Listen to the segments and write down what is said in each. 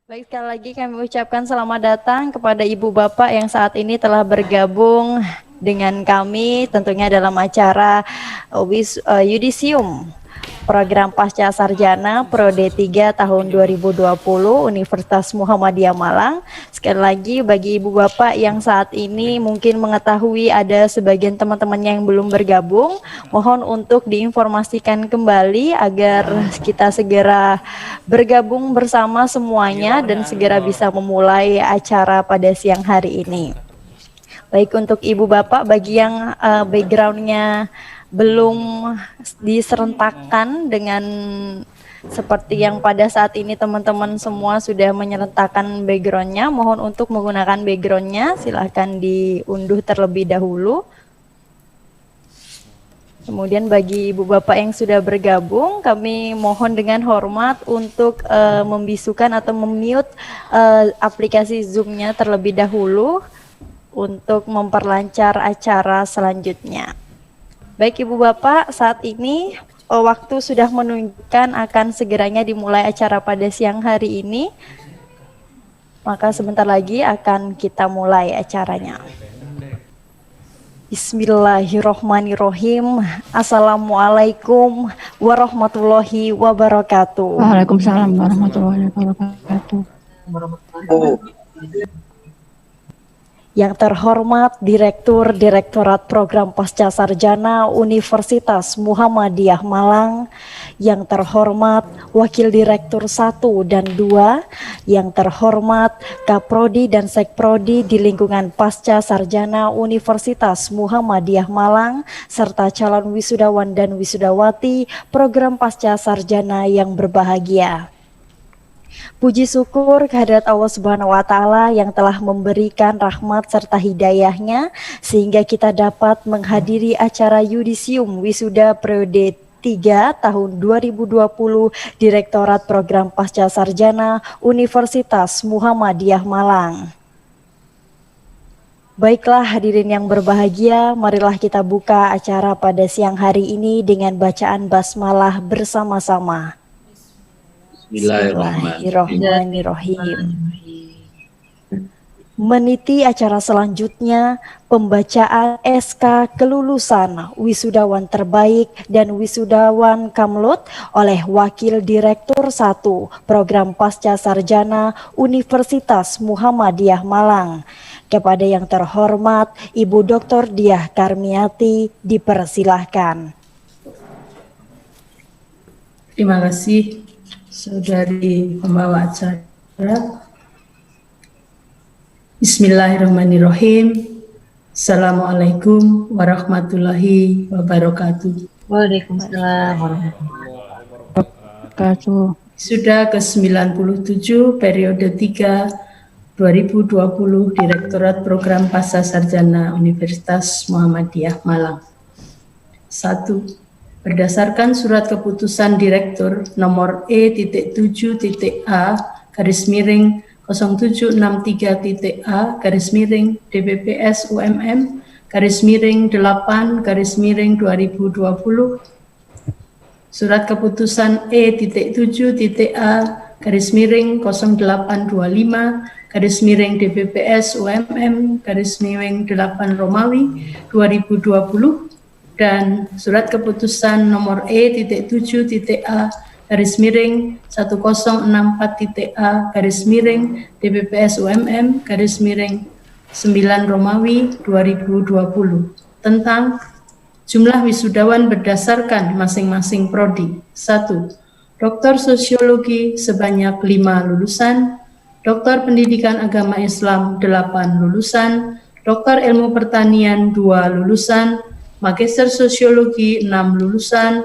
Baik, sekali lagi kami ucapkan selamat datang kepada Ibu Bapak yang saat ini telah bergabung dengan kami tentunya dalam acara Yudisium Program Pasca Sarjana Prode 3 tahun 2020 Universitas Muhammadiyah Malang. Sekali lagi bagi Ibu Bapak yang saat ini mungkin mengetahui ada sebagian teman-temannya yang belum bergabung, mohon untuk diinformasikan kembali agar kita segera bergabung bersama semuanya dan segera bisa memulai acara pada siang hari ini. Baik, untuk Ibu Bapak bagi yang backgroundnya belum diserentakkan dengan seperti yang pada saat ini teman-teman semua sudah menyerentakkan backgroundnya, mohon untuk menggunakan backgroundnya silahkan diunduh terlebih dahulu. Kemudian bagi Ibu Bapak yang sudah bergabung, kami mohon dengan hormat untuk membisukan atau memute aplikasi Zoom-nya terlebih dahulu untuk memperlancar acara selanjutnya. Baik Ibu Bapak, saat ini waktu sudah menunjukkan akan segeranya dimulai acara pada siang hari ini. Maka sebentar lagi akan kita mulai acaranya. Bismillahirrohmanirrohim. Assalamualaikum warahmatullahi wabarakatuh. Waalaikumsalam warahmatullahi wabarakatuh. Yang terhormat Direktur Direktorat Program Pasca Sarjana Universitas Muhammadiyah Malang, yang terhormat Wakil Direktur 1 dan 2, yang terhormat Kaprodi dan Sekprodi di lingkungan Pasca Sarjana Universitas Muhammadiyah Malang, serta calon wisudawan dan wisudawati program Pasca Sarjana yang berbahagia. Puji syukur kehadirat Allah Subhanahu wa Ta'ala yang telah memberikan rahmat serta hidayahnya sehingga kita dapat menghadiri acara Yudisium Wisuda Periode 3 tahun 2020 Direktorat Program Pasca Sarjana Universitas Muhammadiyah Malang. Baiklah hadirin yang berbahagia, marilah kita buka acara pada siang hari ini dengan bacaan basmalah bersama-sama. Bismillahirrahmanirrahim. Meniti acara selanjutnya, pembacaan SK kelulusan wisudawan terbaik dan wisudawan Kamlut oleh Wakil Direktur 1 Program Pasca Sarjana Universitas Muhammadiyah Malang. Kepada yang terhormat Ibu Dr. Diah Karmiati dipersilahkan. Terima kasih Saudari pembawa acara. Bismillahirrahmanirrahim. Assalamualaikum warahmatullahi wabarakatuh. Waalaikumsalam warahmatullahi wabarakatuh. Sudah ke-97 periode 3 2020 Direktorat Program Pasca Sarjana Universitas Muhammadiyah Malang. 1. Berdasarkan surat keputusan Direktur nomor E.7.A garis miring 0763.A garis miring DPPS UMM garis miring 8 garis miring 2020, surat keputusan E.7.A garis miring 0825 garis miring DPPS UMM garis miring 8 Romawi 2020, dan surat keputusan nomor E.7.A garis miring 1064.A garis miring DPPS UMM garis miring 9 Romawi 2020 tentang jumlah wisudawan berdasarkan masing-masing prodi. 1. Doktor Sosiologi sebanyak 5 lulusan, Doktor Pendidikan Agama Islam 8 lulusan, Doktor Ilmu Pertanian 2 lulusan, Magister Sosiologi 6 lulusan,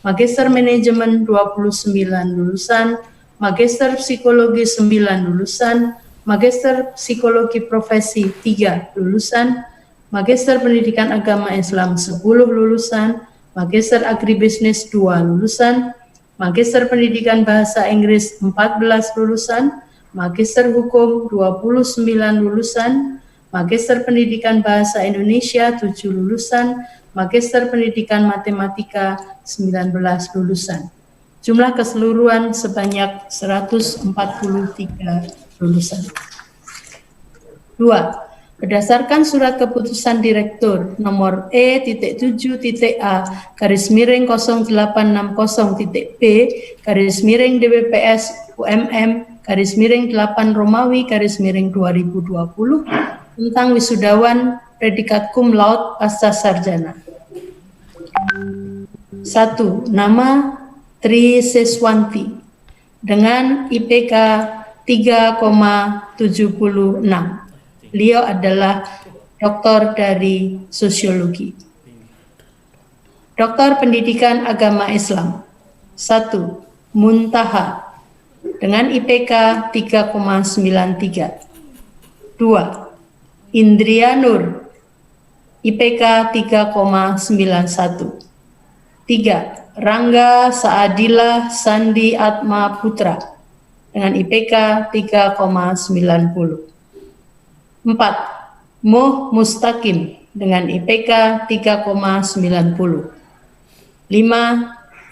Magister Manajemen 29 lulusan, Magister Psikologi 9 lulusan, Magister Psikologi Profesi 3 lulusan, Magister Pendidikan Agama Islam 10 lulusan, Magister Agribisnis 2 lulusan, Magister Pendidikan Bahasa Inggris 14 lulusan, Magister Hukum 29 lulusan, Magister Pendidikan Bahasa Indonesia 7 lulusan, Magister Pendidikan Matematika 19 lulusan. Jumlah keseluruhan sebanyak 143 lulusan. 2. Berdasarkan surat keputusan Direktur nomor E.7.A garis miring 0860.B garis miring DBPS UMM garis miring 8 Romawi garis miring 2020 tentang wisudawan predikat cum laude pasca sarjana. 1. Nama Tri Seswanti dengan IPK 3,76. Beliau adalah doktor dari sosiologi. Doktor Pendidikan Agama Islam. 1. Muntaha dengan IPK 3,93. 2. Indria Nur IPK 3,91. 3. Rangga Saadillah Sandi Atma Putra dengan IPK 3,90. 4. Muh Mustaqim dengan IPK 3,90. 5.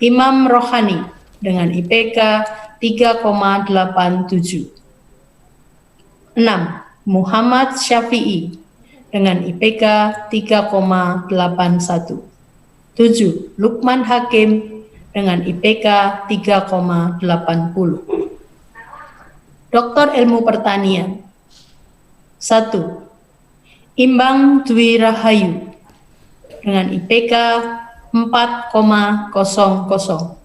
Imam Rohani dengan IPK 3,87. 6. Muhammad Syafi'i dengan IPK 3,81. 7. Lukman Hakim dengan IPK 3,80. Doktor Ilmu Pertanian. 1. Imbang Dwi Rahayu dengan IPK 4,00.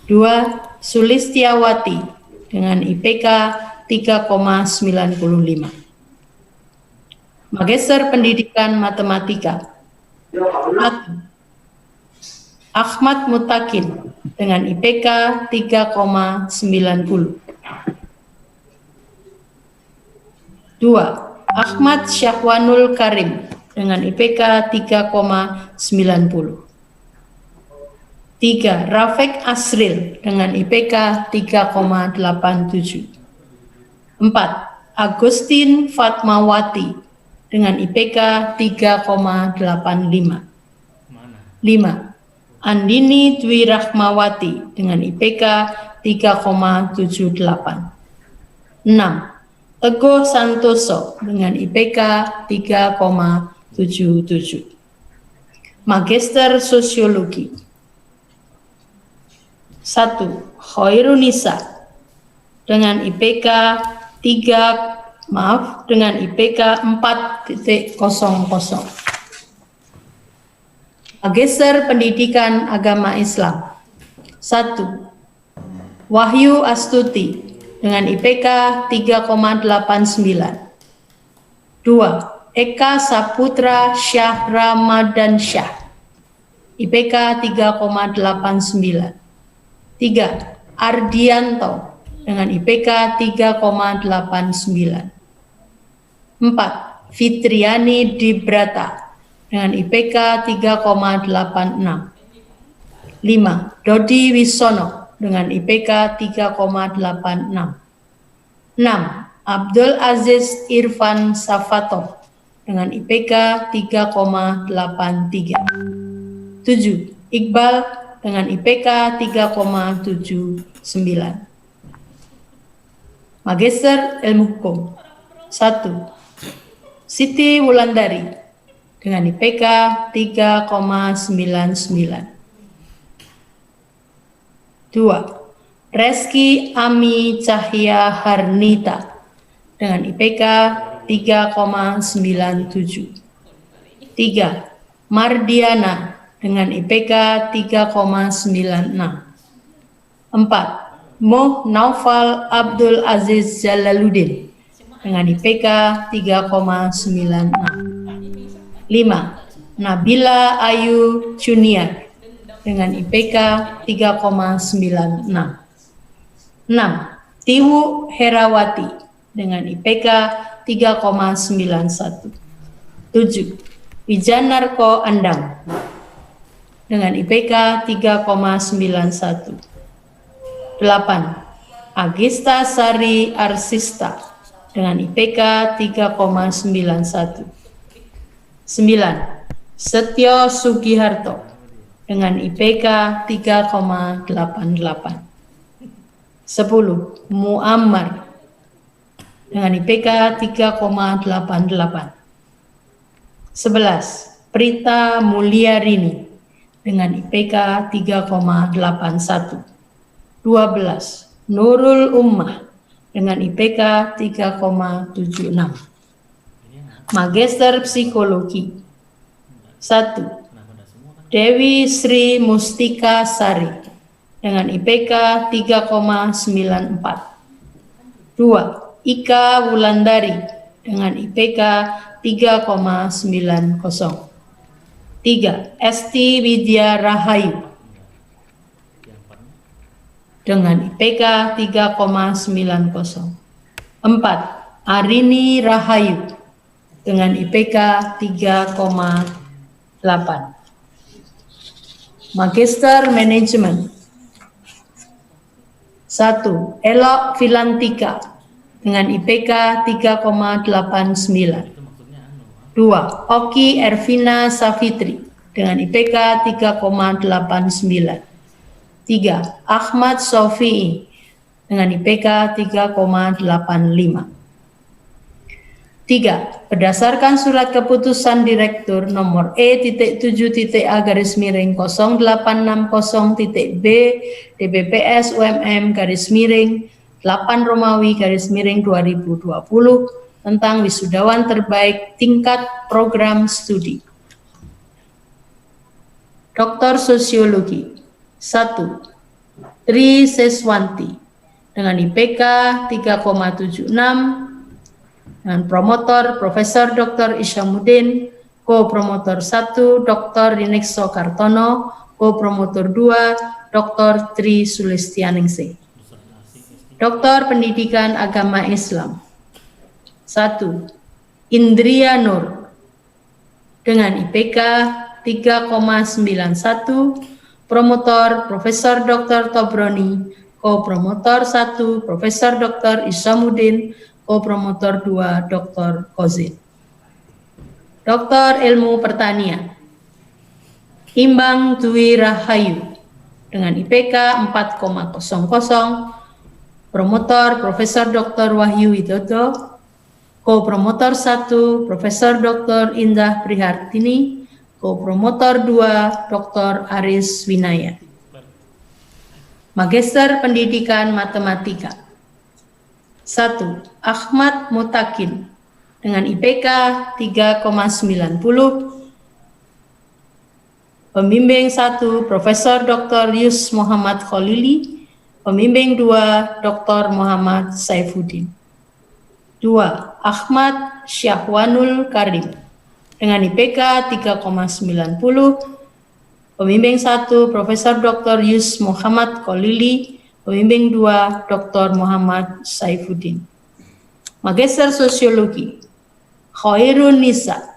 2. Sulistiawati dengan IPK 3,95. Magister Pendidikan Matematika. 1. Ahmad Mutakin dengan IPK 3,90. 2. Ahmad Syahwanul Karim dengan IPK 3,90. 3. Rafiq Asril dengan IPK 3,87. 4. Agustin Fatmawati dengan IPK 3,85. 5. Andini Dwi Rahmawati dengan IPK 3,78. 6. Teguh Santoso dengan IPK 3,77. Magister Sosiologi. 1. Khairunisa dengan IPK 4,00. Magister Pendidikan Agama Islam. 1. Wahyu Astuti dengan IPK 3,89. 2. Eka Saputra Syah Ramadan Syah IPK 3,89. 3. Ardianto dengan IPK 3,89. 4. Fitriani Dibrata dengan IPK 3,86. 5. Dodi Wisono dengan IPK 3,86. 6. Abdul Aziz Irfan Safato dengan IPK 3,83. 7. Iqbal dengan IPK 3,79. Magister Ilmu Hukum. 1. Siti Wulandari dengan IPK 3,99. 2. Reski Ami Cahya Harnita dengan IPK 3,97. 3. Mardiana dengan IPK 3,96. 4. Moh Naufal Abdul Aziz Jalaluddin dengan IPK 3,96. 5. Nabila Ayu Junior dengan IPK 3,96. 6. Tiwu Herawati dengan IPK 3,91. 7. Wijanarko Andang dengan IPK 3,91. 8. Agista Sari Arsista dengan IPK 3,91. 9. Setyo Sugiharto dengan IPK 3,88. 10. Muammar dengan IPK 3,88. 11. Prita Mulyarini dengan IPK 3,81. 12. Nurul Ummah dengan IPK 3,76. Magister Psikologi. 1. Dewi Sri Mustika Sari dengan IPK 3,94. 2. Ika Wulandari dengan IPK 3,90. 3. Esti Widya Rahayu dengan IPK 3,90. 4. Arini Rahayu dengan IPK 3,8. Magister Manajemen. 1. Elok Filantika dengan IPK 3,89. 2. Oki Ervina Safitri dengan IPK 3,89. 3. Ahmad Sofi'i dengan IPK 3,85. 3. Berdasarkan surat keputusan Direktur nomor E.7.A/0860.B DBPS UMM _8 Romawi _2020 tentang wisudawan terbaik tingkat program studi. Doktor Sosiologi. 1. Tri Seswanti dengan IPK 3,76 dengan promotor Profesor Dr. Isyamuddin, ko-promotor 1 Dr. Dinekso Kartono, ko-promotor 2 Dr. Tri Sulistianingsih. Doktor Pendidikan Agama Islam. 1. Indria Nur dengan IPK 3,91, promotor Profesor Dr. Tobroni, ko-promotor 1 Profesor Dr. Isyamuddin, ko-promotor 2 Dr. Kozin. Doktor Ilmu Pertanian. Imbang Dwi Rahayu dengan IPK 4,00, promotor Profesor Dr. Wahyu Widodo, ko-promotor 1 Profesor Dr. Indah Prihartini, ko-promotor 2 Dr. Aris Winaya. Magister Pendidikan Matematika. 1. Ahmad Mutakin dengan IPK 3,90, pembimbing 1 Profesor Dr. Yus Muhammad Khalili, pembimbing 2 Dr. Muhammad Saifuddin. 2. Ahmad Syahwanul Karim dengan IPK 3,90, pembimbing 1 Profesor Dr. Yus Muhammad Khalili, pembimbing 2 Dr. Muhammad Saifuddin. Magister Sosiologi. Khairun Nisa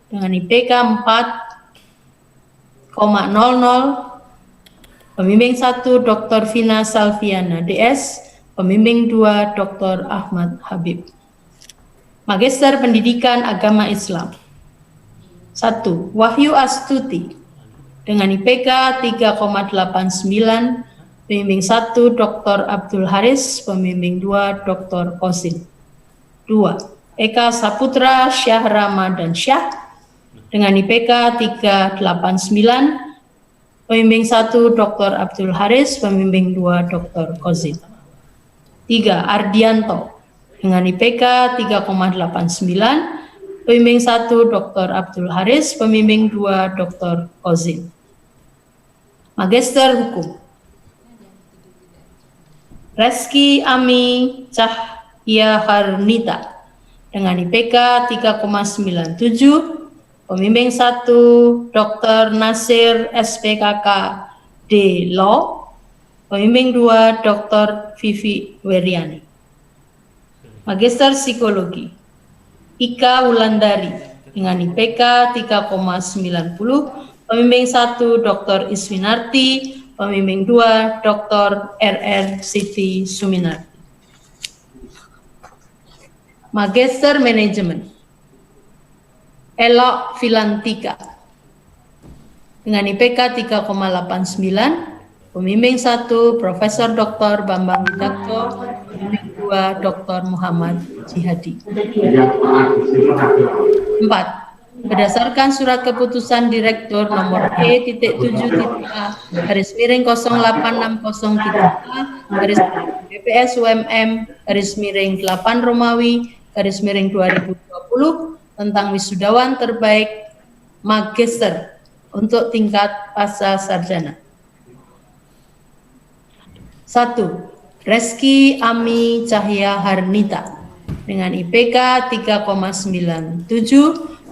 dengan IPK 4,00, pembimbing 1 Dr. Vina Salviana DS, pembimbing 2 Dr. Ahmad Habib. Magister Pendidikan Agama Islam. 1. Wahyu Astuti dengan IPK 3,89, pembimbing 1 Dr. Abdul Haris, pembimbing 2 Dr. Kosin. 2. Eka Saputra Syah Ramadan Syah dengan IPK 389, pembimbing 1 Dr. Abdul Haris, pembimbing 2 Dr. Kosin. 3. Ardianto dengan IPK 3,89, pembimbing 1 Dr. Abdul Haris, pembimbing 2 Dr. Kosin. Magister Hukum. Reski Ami Cahya Harnita dengan IPK 3,97, pembimbing 1 Dr. Nasir SPKK D. Law, pembimbing 2 Dr. Vivi Weriani. Magister Psikologi. Ika Wulandari dengan IPK 3,90, pembimbing 1 Dr. Iswinarti, pembimbing 2 Dr. RR Siti Suminarti. Magister Manajemen. Elok Filantika dengan IPK 3,89. Pembimbing 1 Profesor Dr. Bambang Widakto, pembimbing 2 Dr. Muhammad Jihadi. 4. Berdasarkan surat keputusan Direktur nomor E.7.A garis miring 0860.A garis miring BPS UMM garis miring 8 Romawi garis miring 2020 tentang wisudawan terbaik magister untuk tingkat pasca sarjana. 1. Reski Ami Cahya Harnita dengan IPK 3,97,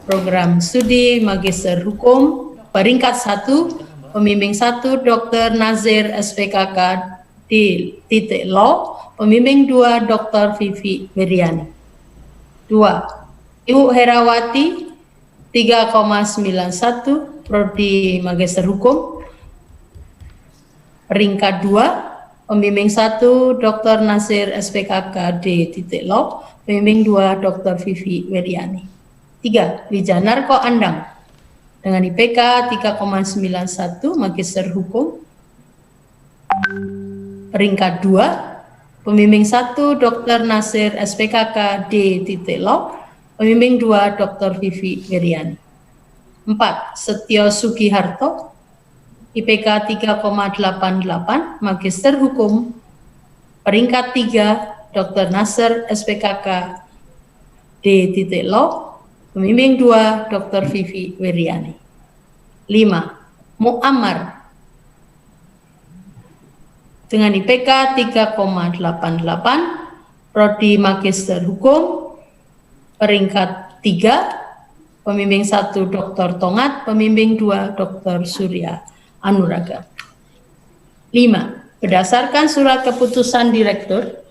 program studi Magister Hukum, peringkat 1, pembimbing 1 Dr. Nazir SPKK di titik Law, pembimbing 2 Dr. Vivi Wiryani. 2. Ibu Herawati 3,91, prodi Magister Hukum, peringkat 2, pembimbing 1 Dr. Nazir SPKK di titik Law, pembimbing 2 Dr. Vivi Wiryani. 3. Wijanarko Andang dengan IPK 3,91, Magister Hukum, peringkat 2, pembimbing 1 Dr. Nazir SPKK di titik Law, pembimbing 2 Dr. Vivi Wiryani. 4. Setio Sugiharto IPK 3,88, Magister Hukum, peringkat 3 Dr. Nazir SPKK di titik Law, pembimbing 2 Dr. Vivi Wiryani. 5. Muammar dengan IPK 3,88, prodi Magister Hukum, peringkat 3, pembimbing 1 Dr. Tongat, pembimbing 2 Dr. Surya Anuraga. 5. Berdasarkan surat keputusan Direktur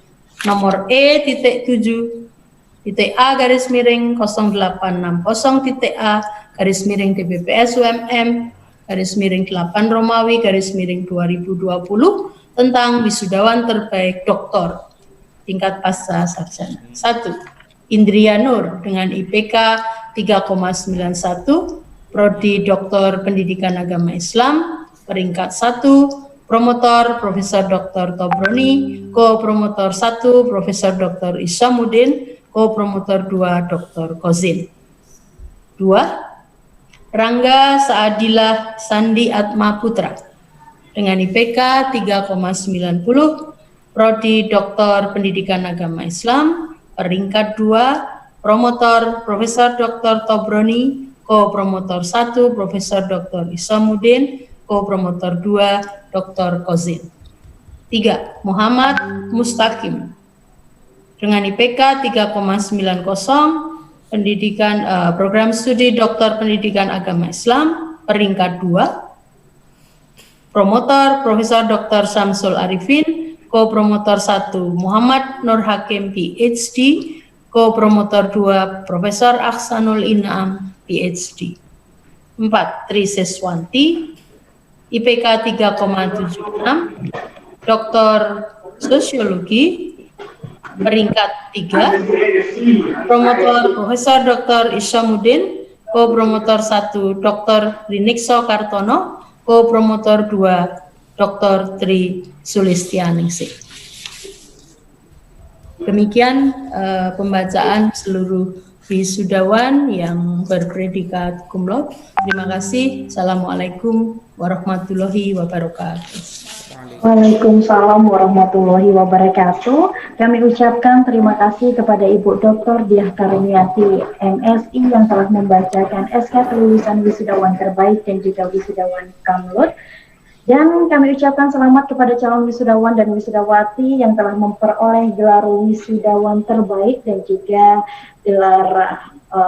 nomor E.7.A garis miring 0860.A garis miring DBPS UMM garis miring 8 Romawi garis miring 2020 tentang wisudawan terbaik doktor tingkat pasca sarjana. 1. Indria Nur dengan IPK 3,91, prodi Doktor Pendidikan Agama Islam, peringkat 1, promotor Profesor Dr. Tobroni, ko-promotor 1 Profesor Dr. Isamuddin, ko-promotor 2 Dr. Kozin. 2. Rangga Saadilah Sandi Atma Putra dengan IPK 3,90, prodi Doktor Pendidikan Agama Islam, peringkat 2, promotor Profesor Dr. Tobroni, ko-promotor 1 Profesor Dr. Isamuddin, ko-promotor 2 Dr. Kozin. 3. Muhammad Mustaqim dengan IPK 3,90, pendidikan program studi Doktor Pendidikan Agama Islam, peringkat 2, promotor Profesor Dr. Samsul Arifin, ko-promotor 1 Muhammad Nur Hakim PhD, ko-promotor 2 Profesor Ahsanul Inam PhD. 4. Tri Siswanti IPK 3,76, Doktor Sosiologi, peringkat 3, promotor Profesor Dr. Isamuddin, ko-promotor 1 Dr. Rinikso Kartono, ko-promotor 2 Dr. Tri Sulistianingsih. Demikian pembacaan seluruh wisudawan yang berpredikat cum laude. Terima kasih. Assalamualaikum warahmatullahi wabarakatuh. Waalaikumsalam warahmatullahi wabarakatuh. Kami ucapkan terima kasih kepada Ibu Dr. Diah Karuniati MSI yang telah membacakan SK kelulusan wisudawan terbaik dan juga wisudawan cum laude. Dan kami ucapkan selamat kepada calon wisudawan dan wisudawati yang telah memperoleh gelar wisudawan terbaik dan juga gelar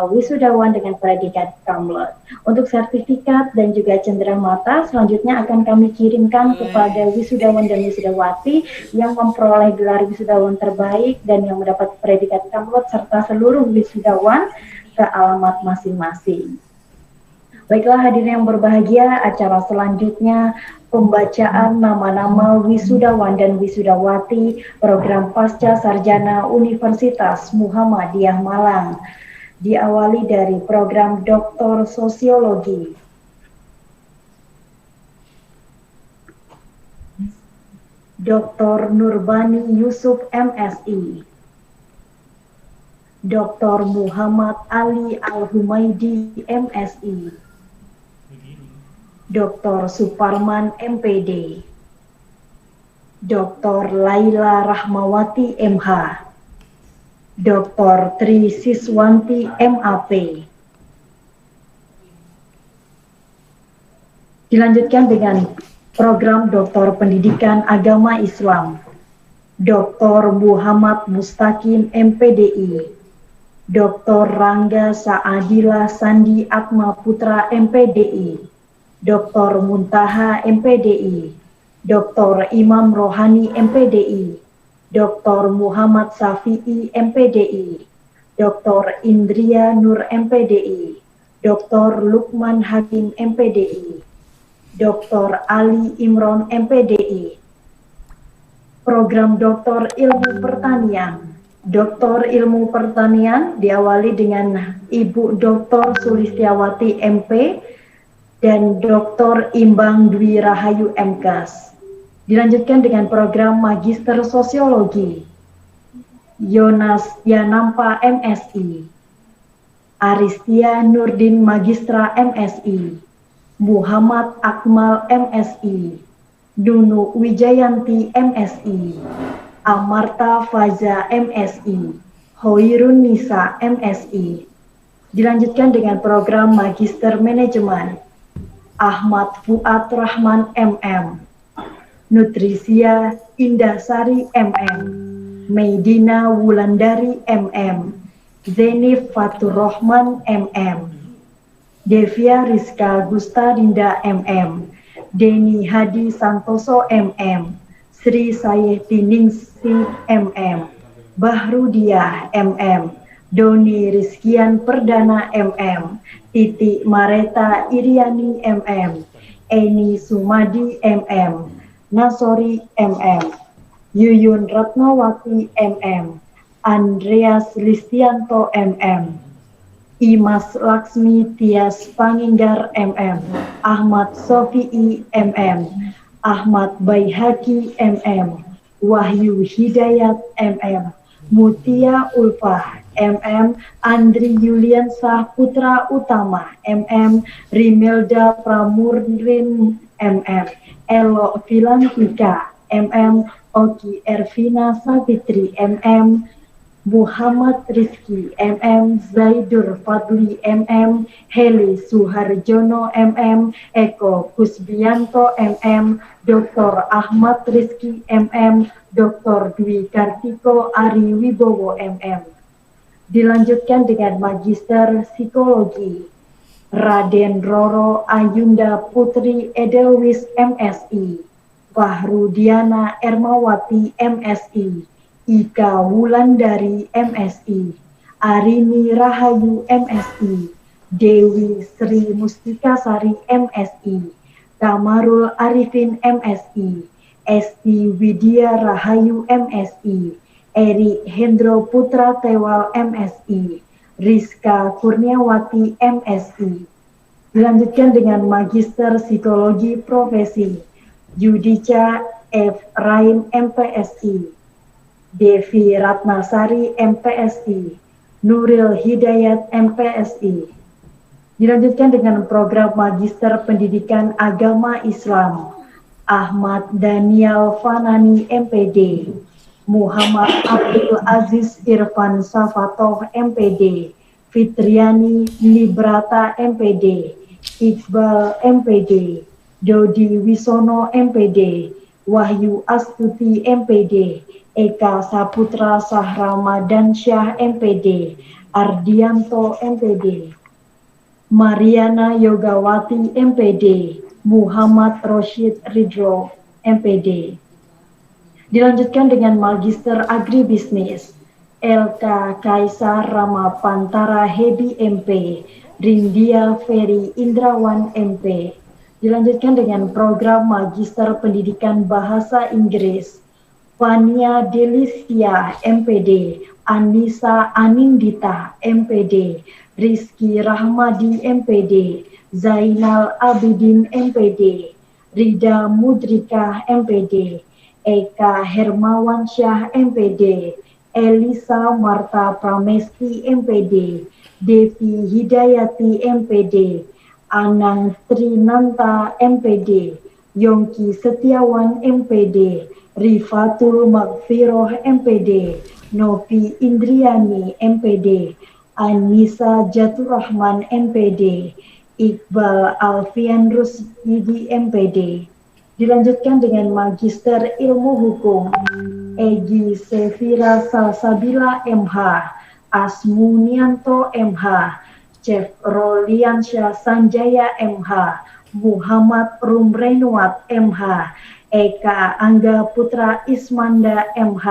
wisudawan dengan predikat cum laude. Untuk sertifikat dan juga cenderamata selanjutnya akan kami kirimkan kepada wisudawan dan wisudawati yang memperoleh gelar wisudawan terbaik dan yang mendapat predikat cum laude serta seluruh wisudawan ke alamat masing-masing. Baiklah hadirin yang berbahagia, acara selanjutnya pembacaan nama-nama wisudawan dan wisudawati program Pasca Sarjana Universitas Muhammadiyah Malang. Diawali dari program Doktor Sosiologi. Dr. Nurbani Yusuf MSI, Dr. Muhammad Ali Al-Humaidi MSI, Dr. Suparman MPD, Dr. Laila Rahmawati MH, Dr. Tri Siswanti MAP. Dilanjutkan dengan program Doktor Pendidikan Agama Islam, Dr. Muhammad Mustaqim MPDI, Dr. Rangga Saadila Sandi Atma Putra MPDI, Dr. Muntaha MPDI, Dr. Imam Rohani MPDI, Dr. Muhammad Safi'i MPDI, Dr. Indria Nur MPDI, Dr. Lukman Hakim MPDI, Dr. Ali Imron MPDI. Program Doktor Ilmu Pertanian. Doktor Ilmu Pertanian diawali dengan Ibu Dr. Sulistiawati MP dan Dr. Imbang Dwi Rahayu MKes. Dilanjutkan dengan program Magister Sosiologi. Yonas Yanampa MSI, Aristia Nurdin Magistra MSI, Muhammad Akmal MSI, Nunu Wijayanti MSI, Amarta Faza MSI, Hoirun Nisa MSI. Dilanjutkan dengan program Magister Manajemen. Ahmad Fuad Rahman MM, Nutrisia Indasari MM, Meidina Wulandari MM, Zenif Fatur Rahman MM, Devia Rizka Gustadinda MM, Deni Hadi Santoso MM, Sri Sayeti Ningsi MM, Bahrudiah MM, Doni Rizkian Perdana MM, Titi Mareta Iriani MM, Eni Sumadi MM, Nasori MM, Yuyun Ratnawati MM, Andreas Listianto MM, Imas Laksmi Tias Panginggar MM, Ahmad Sofi'i MM, Ahmad Baihaki MM, Wahyu Hidayat MM, Mutia Ulfah MM, Andri Yuliansah Putra Utama MM, Rimelda Pramurrin MM, Elo Filantika MM, Oki Ervina Savitri MM, Muhammad Rizki MM, Zaidur Fadli MM, Heli Suharjono MM, Eko Kusbianto MM, Dr. Ahmad Rizki MM, Dr. Dwi Kartiko Ari Wibowo MM. Dilanjutkan dengan Magister Psikologi. Raden Roro Ayunda Putri Edelwis MSI, Fahrudiana Ermawati MSI, Ika Wulandari MSI, Arini Rahayu MSI, Dewi Sri Mustikasari MSI, Kamarul Arifin MSI, Esti Widya Rahayu MSI, Eri Hendro Putra Tewal MSI, Rizka Kurniawati MSI. Dilanjutkan dengan Magister Psikologi Profesi, Yudica F. Rain MPSI, Devi Ratnasari MPSI, Nuril Hidayat MPSI. Dilanjutkan dengan program Magister Pendidikan Agama Islam, Ahmad Daniel Fanani MPD, Muhammad Abdul Aziz Irfan Safatoh MPD, Fitriani Librata MPD, Iqbal MPD, Dodi Wisono MPD, Wahyu Astuti MPD, Eka Saputra Sahramadan Syah MPD, Ardianto MPD, Mariana Yogawati MPD, Muhammad Roshid Ridro MPD. Dilanjutkan dengan Magister Agribisnis, LK Kaisar Rama Pantara Hedi MP, Rindia Ferry Indrawan MP. Dilanjutkan dengan program Magister Pendidikan Bahasa Inggris, Fania Delicia MPD, Anissa Anindita MPD, Rizky Rahmadi MPD, Zainal Abidin MPD, Rida Mudrika MPD, Eka Hermawansyah MPD, Elisa Marta Pramesti MPD, Devi Hidayati MPD, Anang Trinanta MPD, Yongki Setiawan MPD, Rifatul Magfiroh MPD, Novi Indriani MPD, Anissa Jaturrahman MPD, Iqbal Alfian Rusdidi MPD. Dilanjutkan dengan Magister Ilmu Hukum, Egi Sefira Salsabila MH, Asmunianto MH, Chef Roliansyah Sanjaya MH, Muhammad Rumrenwat MH, Eka Angga Putra Ismanda MH,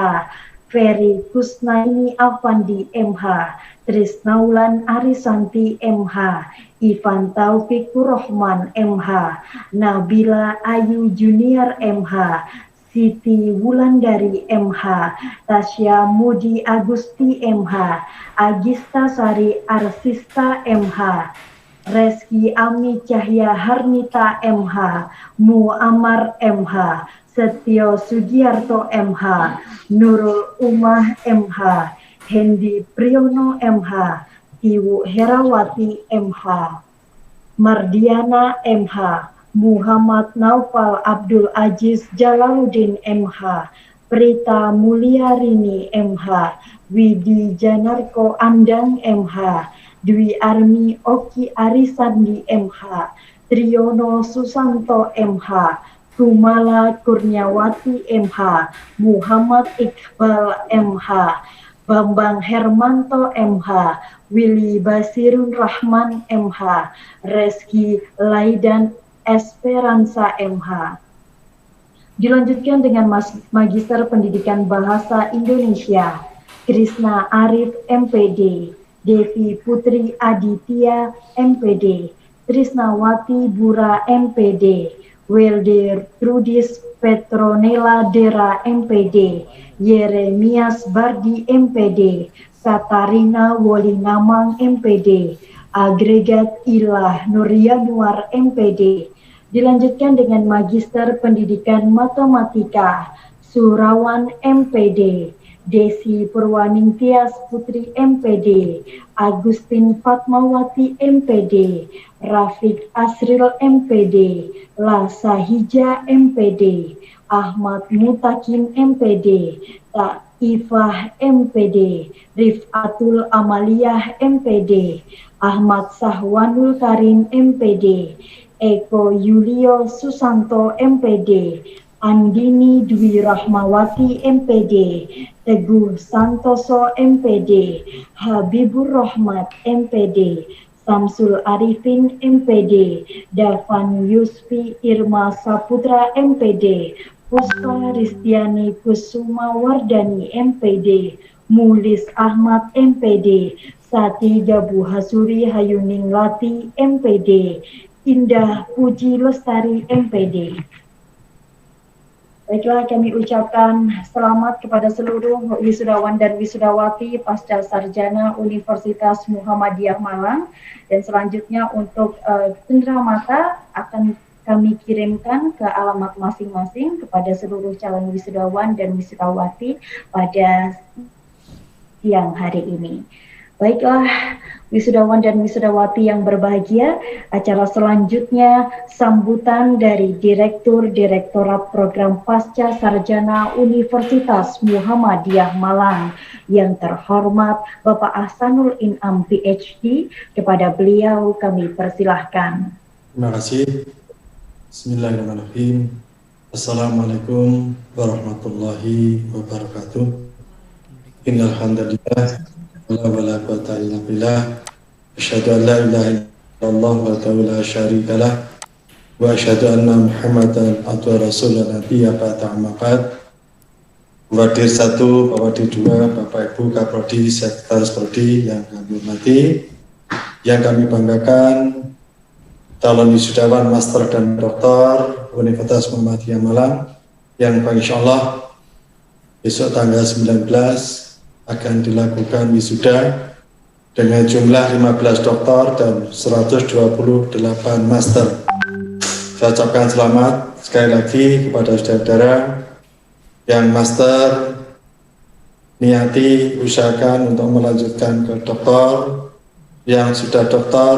Ferry Kusnaini Afandi MH, Trisnaulan Arisanti MH, Ivan Taufikur Rahman MH, Nabila Ayu Junior MH, Siti Wulandari MH, Tasya Mudi Agusti MH, Agista Sari Arsista MH, Reski Ami Cahya Harnita MH, Muammar MH, Setio Sugiarto MH, Nurul Umah MH, Hendi Priyono MH, Iwu Herawati MH, Mardiana MH, Muhammad Naufal Abdul Aziz Jalaluddin MH, Prita Mulyarini MH, Widi Janarko Andang MH, Dwi Armi Oki Arisandi MH, Triyono Susanto MH, Kumala Kurniawati MH, Muhammad Iqbal MH, Bambang Hermanto MH, Willy Basirun Rahman MH, Reski Laidan Esperanza MH. Dilanjutkan dengan Magister Pendidikan Bahasa Indonesia, Krishna Arif MPD, Devi Putri Aditya MPD, Trisnawati Bura MPD, Welde Trudis Petronella Dera MPD, Yeremias Bardi MPD, Katarina Wolinamang MPD, Agregat Ilah Nuryanuar MPD. Dilanjutkan dengan Magister Pendidikan Matematika, Surawan MPD, Desi Purwaningtyas Putri MPD, Agustin Fatmawati MPD, Rafiq Asril MPD, Lasa Hija MPD, Ahmad Mutakin MPD, Taifah MPD, Rifatul Amaliyah MPD, Ahmad Sahwanul Karim MPD, Eko Yulio Susanto MPD, Andini Dwi Rahmawati MPD, Teguh Santoso MPD, Habibur Rahmat MPD, Samsul Arifin MPD, Davan Yusfi Irma Saputra MPD, Puspa Ristiani Kusuma Wardani MPD, Mulis Ahmad MPD, Sati Gabu Hasuri Hayuning Lati MPD, Indah Puji Lestari MPD. Baiklah, kami ucapkan selamat kepada seluruh wisudawan dan wisudawati pasca sarjana Universitas Muhammadiyah Malang, dan selanjutnya untuk cenderamata akan kami kirimkan ke alamat masing-masing kepada seluruh calon wisudawan dan wisudawati pada siang hari ini. Baiklah, wisudawan dan wisudawati yang berbahagia, acara selanjutnya sambutan dari Direktur Direktorat Program Pasca Sarjana Universitas Muhammadiyah Malang yang terhormat Bapak Ahsanul Inam PhD. Kepada beliau kami persilahkan. Terima kasih. Bismillahirrahmanirrahim. Assalamualaikum warahmatullahi wabarakatuh. Innal hamdalillah wala quwwata illa billah. Asyhadu an la ilaha illallah wa la syarika lah wa asyhadu anna Muhammadan abduhu rasulun nabiyya ba'da amaqat. Wadir 1, Wadir 2, Bapak Ibu Kaprodi, Sekretaris Prodi yang kami hormati, yang kami banggakan, calon wisudawan master dan doktor Universitas Muhammadiyah Malang yang insyaallah besok tanggal 19 akan dilakukan wisuda dengan jumlah 15 doktor dan 128 master. Saya ucapkan selamat sekali lagi kepada saudara-saudara yang master niati usahakan untuk melanjutkan ke doktor. Yang sudah doktor,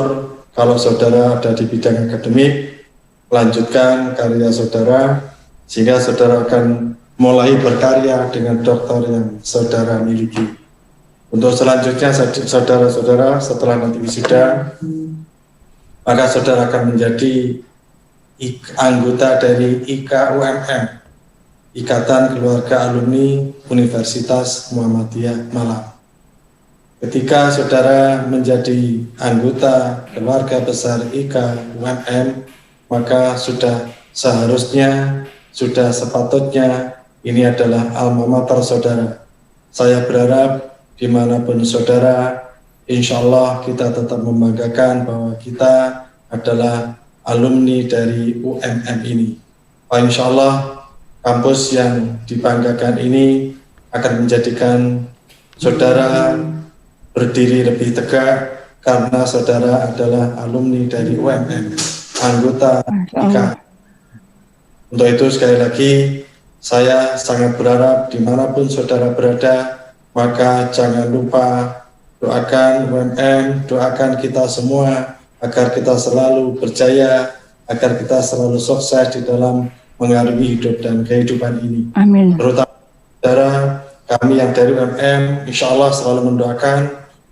kalau saudara ada di bidang akademik, lanjutkan karya saudara, sehingga saudara akan mulai berkarya dengan doktor yang saudara miliki. Untuk selanjutnya, saudara-saudara, setelah nanti wisuda, maka saudara akan menjadi anggota dari IKUMM, Ikatan Keluarga Alumni Universitas Muhammadiyah Malang. Ketika saudara menjadi anggota keluarga besar IKUMM, maka sudah seharusnya, sudah sepatutnya ini adalah alma mater saudara. Saya berharap dimanapun saudara, insya Allah kita tetap membanggakan bahwa kita adalah alumni dari UMM ini. Insya Allah kampus yang dibanggakan ini akan menjadikan saudara berdiri lebih tegak karena saudara adalah alumni dari UMM, anggota IKA. Untuk itu sekali lagi saya sangat berharap dimanapun saudara berada, maka jangan lupa doakan UMM, doakan kita semua agar kita selalu berjaya, agar kita selalu sukses di dalam mengarungi hidup dan kehidupan ini. Amin. Terutama saudara kami yang dari UMM, insya Allah selalu mendoakan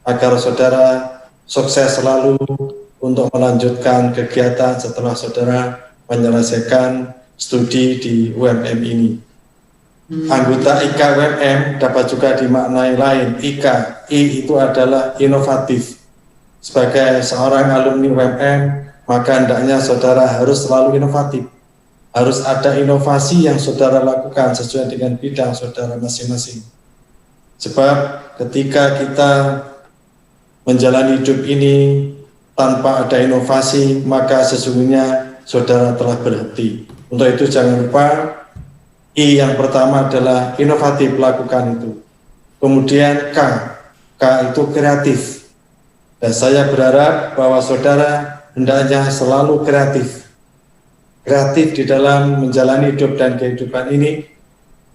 agar saudara sukses selalu untuk melanjutkan kegiatan setelah saudara menyelesaikan studi di UMM ini. Anggota IKUMM dapat juga dimaknai lain. I itu adalah inovatif. Sebagai seorang alumni UMM, maka hendaknya saudara harus selalu inovatif. Harus ada inovasi yang saudara lakukan sesuai dengan bidang saudara masing-masing. Sebab ketika kita menjalani hidup ini tanpa ada inovasi, maka sesungguhnya saudara telah berhenti. Untuk itu jangan lupa, I yang pertama adalah inovatif, lakukan itu. Kemudian K itu kreatif. Dan saya berharap bahwa saudara hendaknya selalu kreatif. Kreatif di dalam menjalani hidup dan kehidupan ini,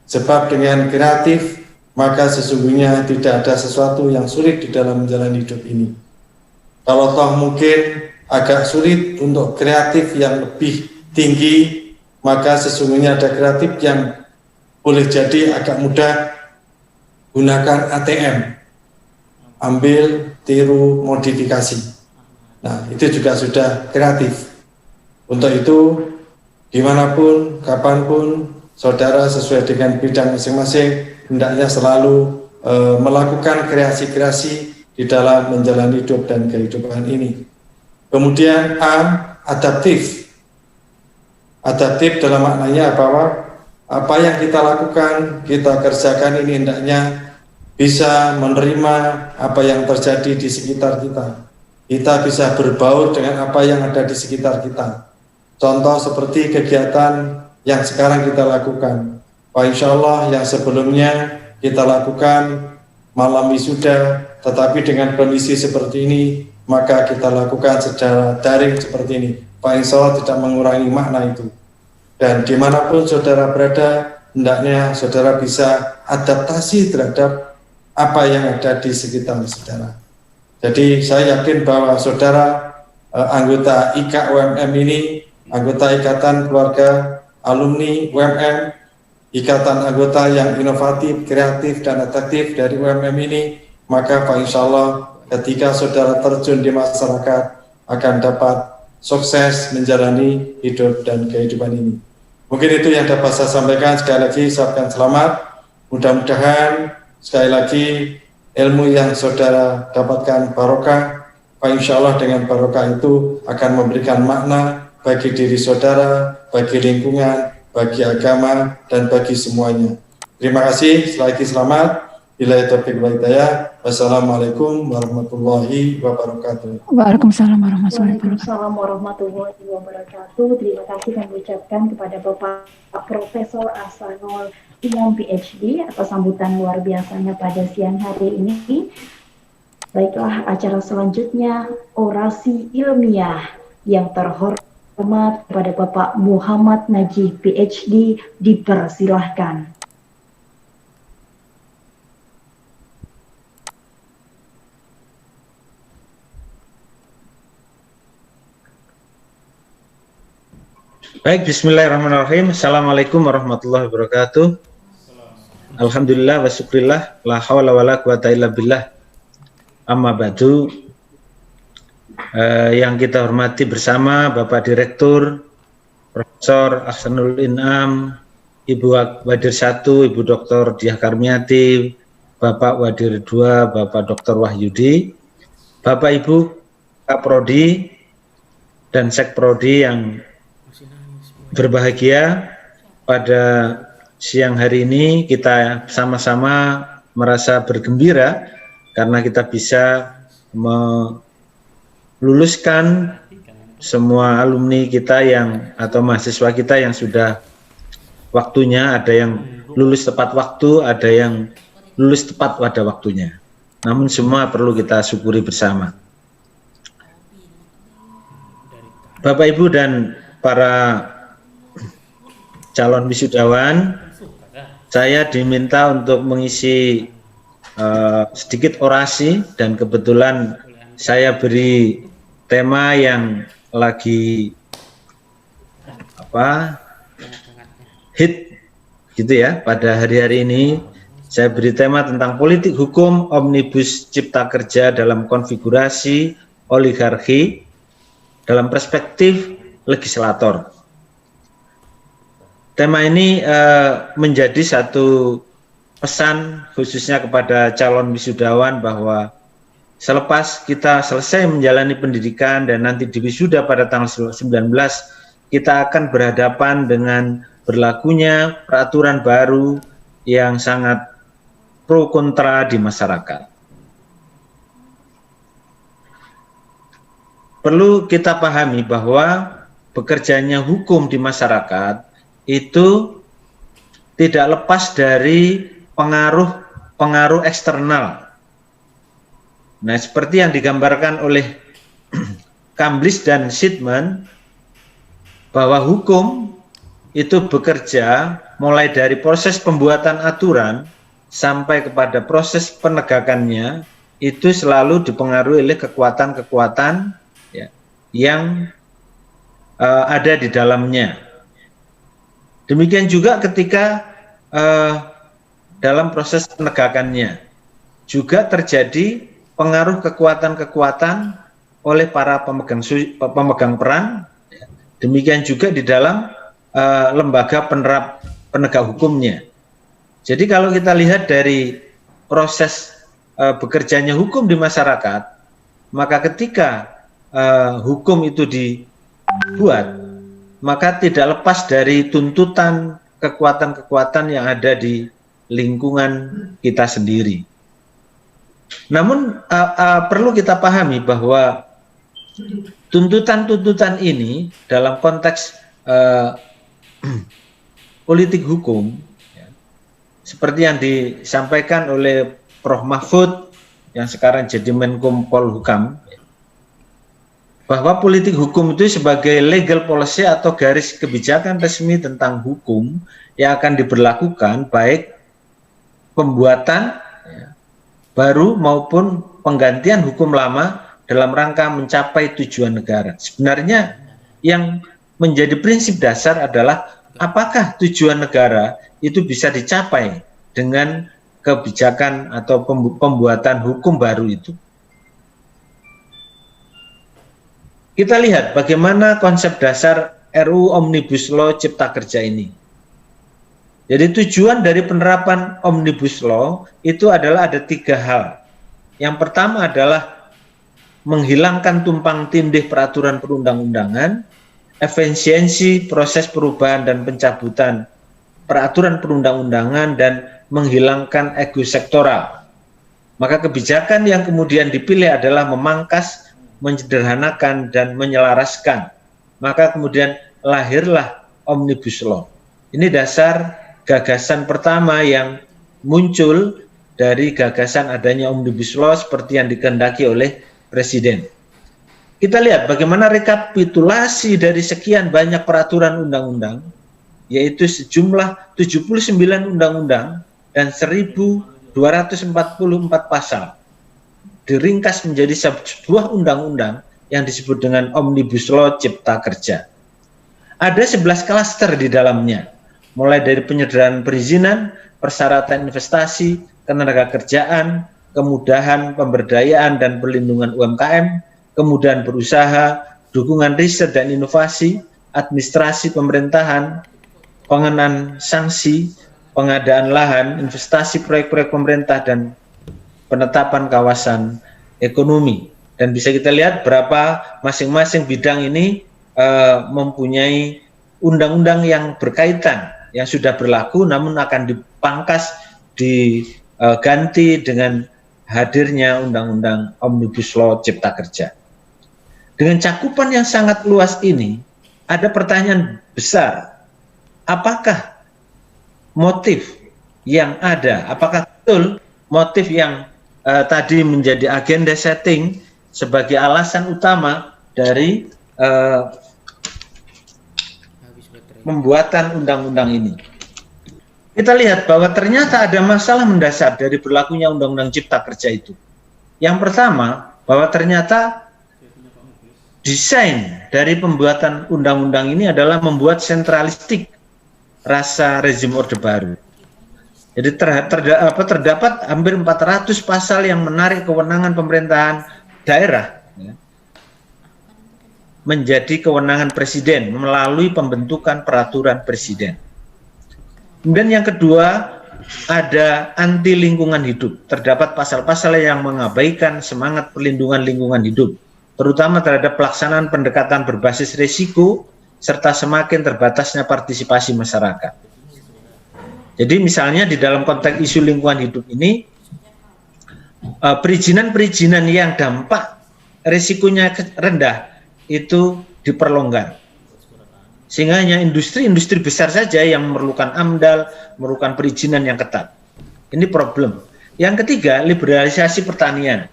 sebab dengan kreatif maka sesungguhnya tidak ada sesuatu yang sulit di dalam menjalani hidup ini. Kalau toh mungkin agak sulit untuk kreatif yang lebih tinggi, maka sesungguhnya ada kreatif yang boleh jadi agak mudah, gunakan ATM, ambil, tiru, modifikasi. Nah, itu juga sudah kreatif. Untuk itu, dimanapun, kapanpun, saudara sesuai dengan bidang masing-masing, hendaknya selalu melakukan kreasi-kreasi di dalam menjalani hidup dan kehidupan ini. Kemudian A, adaptif. Adaptif dalam maknanya bahwa apa yang kita lakukan, kita kerjakan ini hendaknya bisa menerima apa yang terjadi di sekitar kita. Kita bisa berbaur dengan apa yang ada di sekitar kita. Contoh seperti kegiatan yang sekarang kita lakukan. Pak insya Allah yang sebelumnya kita lakukan malam wisuda, tetapi dengan kondisi seperti ini, maka kita lakukan secara daring seperti ini. Pak insya Allah tidak mengurangi makna itu. Dan dimanapun saudara berada, hendaknya saudara bisa adaptasi terhadap apa yang ada di sekitar saudara. Jadi saya yakin bahwa saudara anggota IKUMM ini, anggota Ikatan Keluarga Alumni UMM, ikatan anggota yang inovatif, kreatif, dan adaptif dari UMM ini, maka Pak insya Allah ketika saudara terjun di masyarakat akan dapat sukses menjalani hidup dan kehidupan ini. Mungkin itu yang dapat saya sampaikan. Sekali lagi saya ucapkan selamat. Mudah-mudahan sekali lagi ilmu yang saudara dapatkan barokah. Pak insya Allah dengan barokah itu akan memberikan makna bagi diri saudara, bagi lingkungan, bagi agama, dan bagi semuanya. Terima kasih, sekali lagi selamat. Billahi taufiq wal hidayah. Wassalamualaikum warahmatullahi wabarakatuh. Waalaikumsalam warahmatullahi wabarakatuh. Waalaikumsalam warahmatullahi wabarakatuh. Terima kasih kami ucapkan kepada Bapak Profesor Ahsanul Imam PhD atas sambutan luar biasanya pada siang hari ini. Baiklah, acara selanjutnya orasi ilmiah yang terhormat kepada Bapak Muhammad Najih PhD dipersilahkan. Baik, bismillahirrahmanirrahim. Assalamualaikum warahmatullahi wabarakatuh. Alhamdulillah wa syukrillah, la hawla wa la quwata illa billah. Amma ba'du. Yang kita hormati bersama Bapak Direktur Profesor Ahsanul Inam, Ibu Wadir 1, Ibu Dr. Diah Karmiati, Bapak Wadir 2, Bapak Dr. Wahyudi, Bapak Ibu Kaprodi dan Sekprodi yang berbahagia. Pada siang hari ini kita sama-sama merasa bergembira karena kita bisa meluluskan semua alumni kita atau mahasiswa kita yang sudah waktunya, ada yang lulus tepat waktu, ada yang lulus tepat pada waktunya. Namun semua perlu kita syukuri bersama. Bapak Ibu dan para calon wisudawan, saya diminta untuk mengisi sedikit orasi, dan kebetulan saya beri tema yang lagi hit gitu ya pada hari-hari ini. Saya beri tema tentang politik hukum omnibus cipta kerja dalam konfigurasi oligarki dalam perspektif legislator. Tema ini menjadi satu pesan khususnya kepada calon wisudawan bahwa selepas kita selesai menjalani pendidikan dan nanti di wisuda pada tanggal 19, kita akan berhadapan dengan berlakunya peraturan baru yang sangat pro kontra di masyarakat. Perlu kita pahami bahwa bekerjanya hukum di masyarakat itu tidak lepas dari pengaruh eksternal. Nah, seperti yang digambarkan oleh Cambridge dan Shipman, bahwa hukum itu bekerja mulai dari proses pembuatan aturan sampai kepada proses penegakannya, itu selalu dipengaruhi oleh kekuatan-kekuatan ya, yang ada di dalamnya. Demikian juga ketika dalam proses penegakannya juga terjadi pengaruh kekuatan-kekuatan oleh para pemegang peran. Demikian juga di dalam lembaga penegak hukumnya. Jadi kalau kita lihat dari proses bekerjanya hukum di masyarakat, maka ketika hukum itu dibuat, maka tidak lepas dari tuntutan kekuatan-kekuatan yang ada di lingkungan kita sendiri. Namun perlu kita pahami bahwa tuntutan-tuntutan ini dalam konteks politik hukum, ya, seperti yang disampaikan oleh Prof. Mahfud yang sekarang jadi Menkum Polhukam, bahwa politik hukum itu sebagai legal policy atau garis kebijakan resmi tentang hukum yang akan diberlakukan baik pembuatan ya, baru maupun penggantian hukum lama dalam rangka mencapai tujuan negara. Sebenarnya yang menjadi prinsip dasar adalah apakah tujuan negara itu bisa dicapai dengan kebijakan atau pembuatan hukum baru itu. Kita lihat bagaimana konsep dasar RUU Omnibus Law Cipta Kerja ini. Jadi tujuan dari penerapan Omnibus Law itu adalah ada 3 hal. Yang pertama adalah menghilangkan tumpang tindih peraturan perundang-undangan, efisiensi proses perubahan dan pencabutan peraturan perundang-undangan, dan menghilangkan ego sektoral. Maka kebijakan yang kemudian dipilih adalah memangkas, menyederhanakan, dan menyelaraskan. Maka kemudian lahirlah Omnibus Law. Ini dasar gagasan pertama yang muncul dari gagasan adanya Omnibus Law seperti yang dikehendaki oleh Presiden. Kita lihat bagaimana rekapitulasi dari sekian banyak peraturan undang-undang, yaitu sejumlah 79 undang-undang dan 1.244 pasal. Diringkas menjadi sebuah undang-undang yang disebut dengan Omnibus Law Cipta Kerja. Ada 11 klaster di dalamnya, mulai dari penyederhanaan perizinan, persyaratan investasi, ketenagakerjaan, kemudahan pemberdayaan dan perlindungan UMKM, kemudahan berusaha, dukungan riset dan inovasi, administrasi pemerintahan, pengenaan sanksi, pengadaan lahan, investasi proyek-proyek pemerintah, dan penetapan kawasan ekonomi. Dan bisa kita lihat berapa masing-masing bidang ini mempunyai undang-undang yang berkaitan, yang sudah berlaku namun akan dipangkas, diganti dengan hadirnya Undang-Undang Omnibus Law Cipta Kerja. Dengan cakupan yang sangat luas ini, ada pertanyaan besar, apakah motif yang ada, apakah betul motif yang tadi menjadi agenda setting sebagai alasan utama dari pembuatan undang-undang ini. Kita lihat bahwa ternyata ada masalah mendasar dari berlakunya Undang-Undang Cipta Kerja itu. Yang pertama, bahwa ternyata desain dari pembuatan undang-undang ini adalah membuat sentralistik rasa rezim Orde Baru. Jadi terdapat hampir 400 pasal yang menarik kewenangan pemerintahan daerah menjadi kewenangan presiden melalui pembentukan peraturan presiden. Kemudian yang kedua, ada anti lingkungan hidup. Terdapat pasal-pasal yang mengabaikan semangat perlindungan lingkungan hidup, terutama terhadap pelaksanaan pendekatan berbasis risiko serta semakin terbatasnya partisipasi masyarakat. Jadi misalnya di dalam konteks isu lingkungan hidup ini, perizinan-perizinan yang dampak risikonya rendah itu diperlonggar. Sehingga hanya industri-industri besar saja yang memerlukan AMDAL, memerlukan perizinan yang ketat. Ini problem. Yang ketiga, liberalisasi pertanian.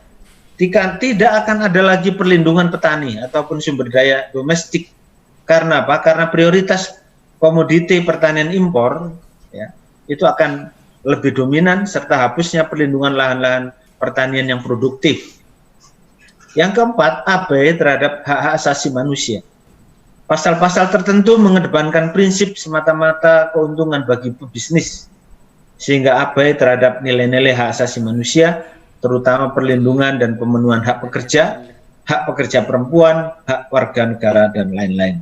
Tidak akan ada lagi perlindungan petani ataupun sumber daya domestik. Karena apa? Karena prioritas komoditi pertanian impor ya, itu akan lebih dominan serta hapusnya perlindungan lahan-lahan pertanian yang produktif. Yang keempat, abai terhadap hak-hak asasi manusia. Pasal-pasal tertentu mengedepankan prinsip semata-mata keuntungan bagi pebisnis, sehingga abai terhadap nilai-nilai hak asasi manusia, terutama perlindungan dan pemenuhan hak pekerja perempuan, hak warga negara, dan lain-lain.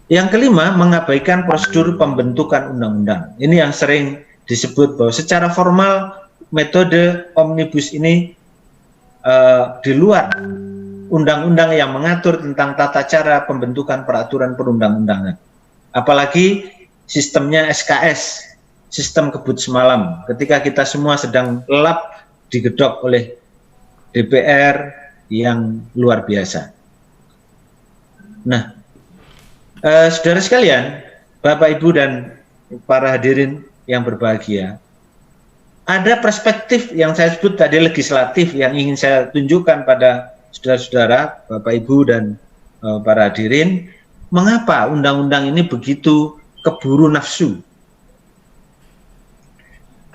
Yang kelima, mengabaikan prosedur pembentukan undang-undang. Ini yang sering disebut bahwa secara formal metode omnibus ini di luar undang-undang yang mengatur tentang tata cara pembentukan peraturan perundang-undangan. Apalagi sistemnya SKS, sistem kebut semalam, ketika kita semua sedang lelap digedok oleh DPR yang luar biasa. Nah, saudara sekalian, Bapak Ibu dan para hadirin yang berbahagia, ada perspektif yang saya sebut tadi legislatif yang ingin saya tunjukkan pada saudara-saudara, Bapak Ibu dan para hadirin, mengapa undang-undang ini begitu keburu nafsu.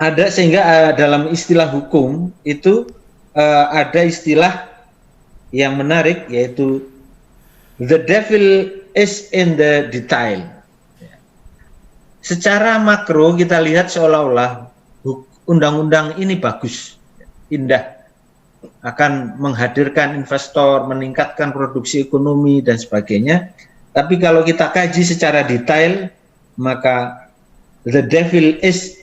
Ada sehingga dalam istilah hukum itu ada istilah yang menarik, yaitu the devil is in the detail. Secara makro kita lihat seolah-olah undang-undang ini bagus, indah, akan menghadirkan investor, meningkatkan produksi ekonomi dan sebagainya. Tapi kalau kita kaji secara detail, maka the devil is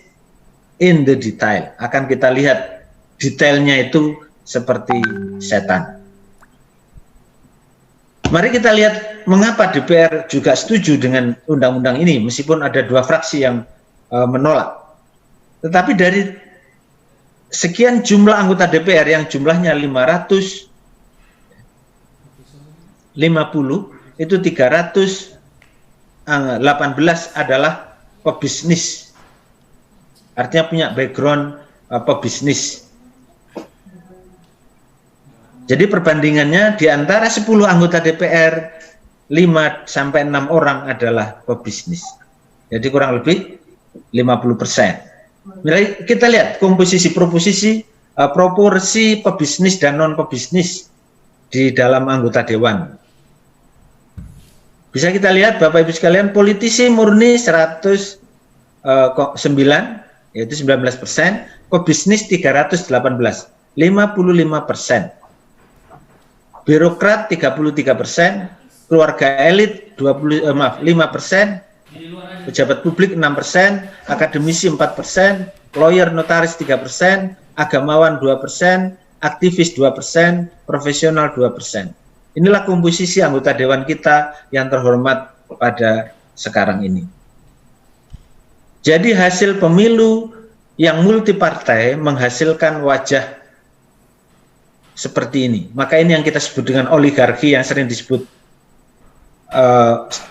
in the detail. Akan kita lihat detailnya itu seperti setan. Mari kita lihat mengapa DPR juga setuju dengan undang-undang ini, meskipun ada dua fraksi yang menolak. Tetapi dari sekian jumlah anggota DPR yang jumlahnya 550, itu 318 adalah pebisnis. Artinya punya background pebisnis. Jadi perbandingannya di antara 10 anggota DPR, 5 sampai 6 orang adalah pebisnis. Jadi kurang lebih 50%. Kita lihat proporsi pebisnis dan non pebisnis di dalam anggota dewan. Bisa kita lihat Bapak Ibu sekalian, politisi murni 109, yaitu 19%, pebisnis 318, 55%. Birokrat 33%, keluarga elit 5%, pejabat publik 6%, akademisi 4%, lawyer notaris 3%, agamawan 2%, aktivis 2%, profesional 2%. Inilah komposisi anggota dewan kita yang terhormat pada sekarang ini. Jadi hasil pemilu yang multipartai menghasilkan wajah seperti ini. Maka ini yang kita sebut dengan oligarki, yang sering disebut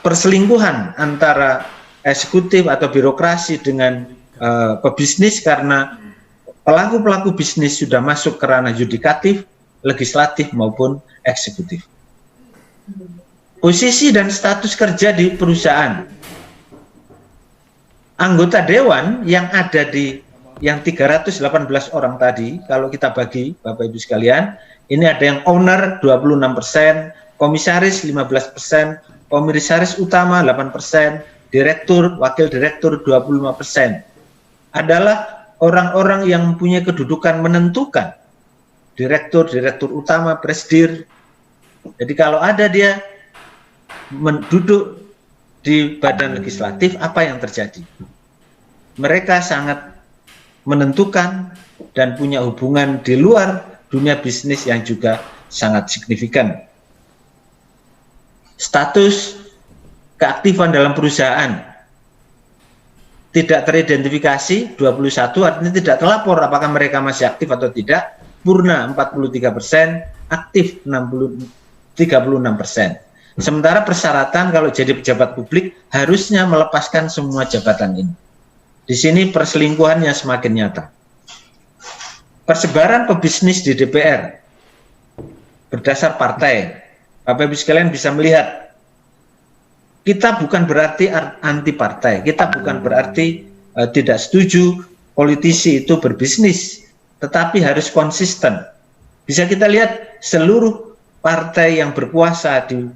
perselingkuhan antara eksekutif atau birokrasi dengan pebisnis, karena pelaku-pelaku bisnis sudah masuk ke ranah yudikatif, legislatif maupun eksekutif. Posisi dan status kerja di perusahaan. Anggota dewan yang ada di yang 318 orang tadi, kalau kita bagi Bapak Ibu sekalian, ini ada yang owner 26%, komisaris 15%, komisaris utama 8%, direktur, wakil direktur 25%. Adalah orang-orang yang mempunyai kedudukan menentukan. Direktur, direktur utama, presidir. Jadi kalau ada dia duduk di badan legislatif, apa yang terjadi? Mereka sangat menentukan dan punya hubungan di luar dunia bisnis yang juga sangat signifikan. Status keaktifan dalam perusahaan tidak teridentifikasi 21, artinya tidak terlapor apakah mereka masih aktif atau tidak. Purna 43%, aktif 36%. Sementara persyaratan kalau jadi pejabat publik harusnya melepaskan semua jabatan ini. Di sini perselingkuhannya semakin nyata. Persebaran pebisnis di DPR berdasar partai. Bapak Ibu sekalian bisa melihat, kita bukan berarti anti partai, kita bukan berarti tidak setuju politisi itu berbisnis, tetapi harus konsisten. Bisa kita lihat seluruh partai yang berkuasa di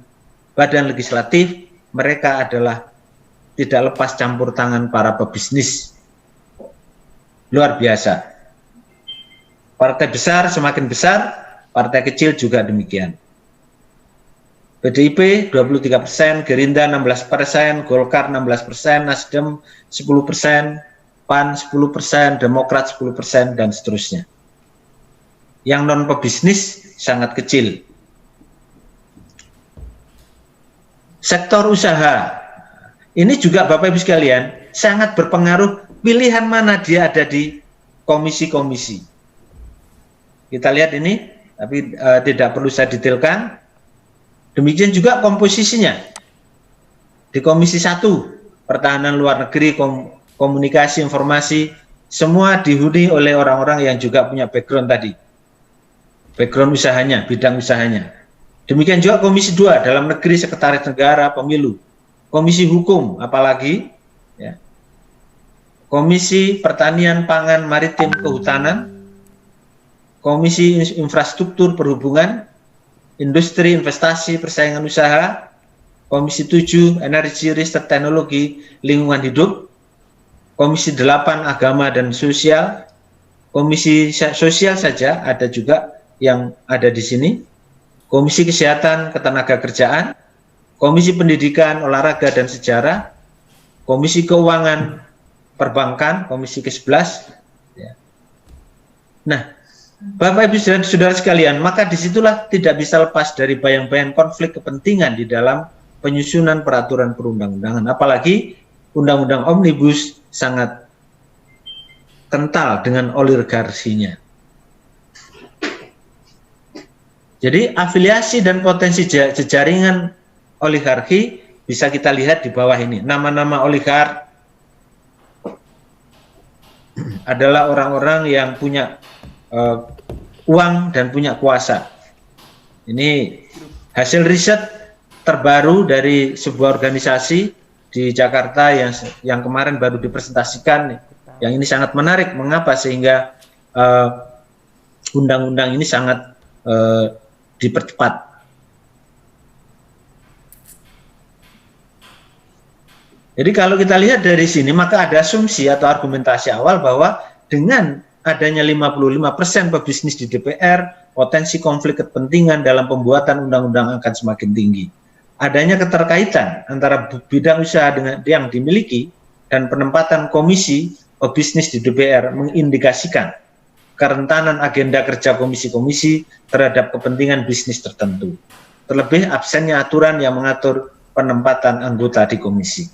badan legislatif, mereka adalah tidak lepas campur tangan para pebisnis. Luar biasa. Partai besar semakin besar, partai kecil juga demikian. PDIP 23%, Gerindra 16%, Golkar 16%, Nasdem 10%, PAN 10%, Demokrat 10%, dan seterusnya. Yang non pebisnis sangat kecil. Sektor usaha, ini juga Bapak Ibu sekalian sangat berpengaruh pilihan mana dia ada di komisi-komisi. Kita lihat ini, tapi tidak perlu saya detailkan. Demikian juga komposisinya. Di Komisi 1, Pertahanan Luar Negeri, Komunikasi, Informasi, semua dihuni oleh orang-orang yang juga punya background tadi. Background usahanya, bidang usahanya. Demikian juga Komisi 2, Dalam Negeri, Sekretaris Negara, Pemilu. Komisi Hukum, apalagi. Ya. Komisi Pertanian, Pangan, Maritim, Kehutanan. Komisi Infrastruktur, Perhubungan, Industri, Investasi, Persaingan Usaha. Komisi 7, Energi, Riset, Teknologi, Lingkungan Hidup. Komisi 8, Agama dan Sosial. Komisi Sosial saja ada juga yang ada di sini. Komisi Kesehatan, Ketenagakerjaan, Komisi Pendidikan, Olahraga dan Sejarah, Komisi Keuangan, Perbankan, Komisi ke-11. Ya. Nah, Bapak Ibu dan Saudara sekalian, maka disitulah tidak bisa lepas dari bayang-bayang konflik kepentingan di dalam penyusunan peraturan perundang-undangan. Apalagi Undang-Undang Omnibus sangat kental dengan oligarkinya. Jadi afiliasi dan potensi jejaringan oligarki bisa kita lihat di bawah ini. Nama-nama oligark adalah orang-orang yang punya uang dan punya kuasa. Ini hasil riset terbaru dari sebuah organisasi di Jakarta yang kemarin baru dipresentasikan. Yang ini sangat menarik. Mengapa? Sehingga undang-undang ini sangat dipercepat. Jadi kalau kita lihat dari sini, maka ada asumsi atau argumentasi awal bahwa dengan adanya 55% pebisnis di DPR, potensi konflik kepentingan dalam pembuatan undang-undang akan semakin tinggi. Adanya keterkaitan antara bidang usaha dengan yang dimiliki dan penempatan komisi pebisnis di DPR mengindikasikan kerentanan agenda kerja komisi-komisi terhadap kepentingan bisnis tertentu. Terlebih absennya aturan yang mengatur penempatan anggota di komisi.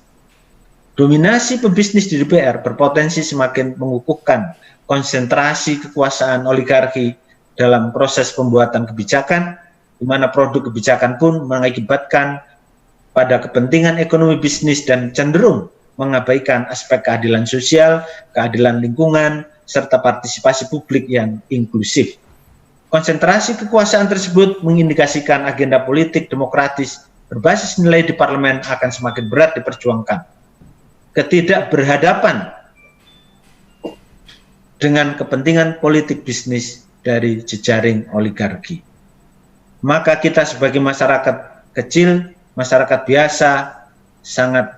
Dominasi pebisnis di DPR berpotensi semakin mengukuhkan konsentrasi kekuasaan oligarki dalam proses pembuatan kebijakan, di mana produk kebijakan pun mengakibatkan pada kepentingan ekonomi bisnis dan cenderung mengabaikan aspek keadilan sosial, keadilan lingkungan, serta partisipasi publik yang inklusif. Konsentrasi kekuasaan tersebut mengindikasikan agenda politik demokratis berbasis nilai di parlemen akan semakin berat diperjuangkan. Ketidakberhadapan dengan kepentingan politik bisnis dari jejaring oligarki. Maka kita sebagai masyarakat kecil, masyarakat biasa, sangat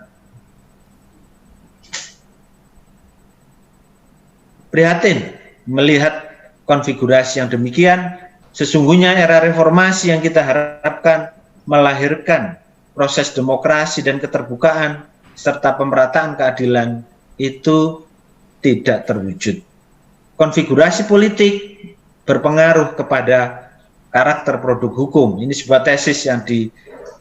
prihatin melihat konfigurasi yang demikian. Sesungguhnya era reformasi yang kita harapkan melahirkan proses demokrasi dan keterbukaan serta pemerataan keadilan itu tidak terwujud. Konfigurasi politik berpengaruh kepada karakter produk hukum. Ini sebuah tesis yang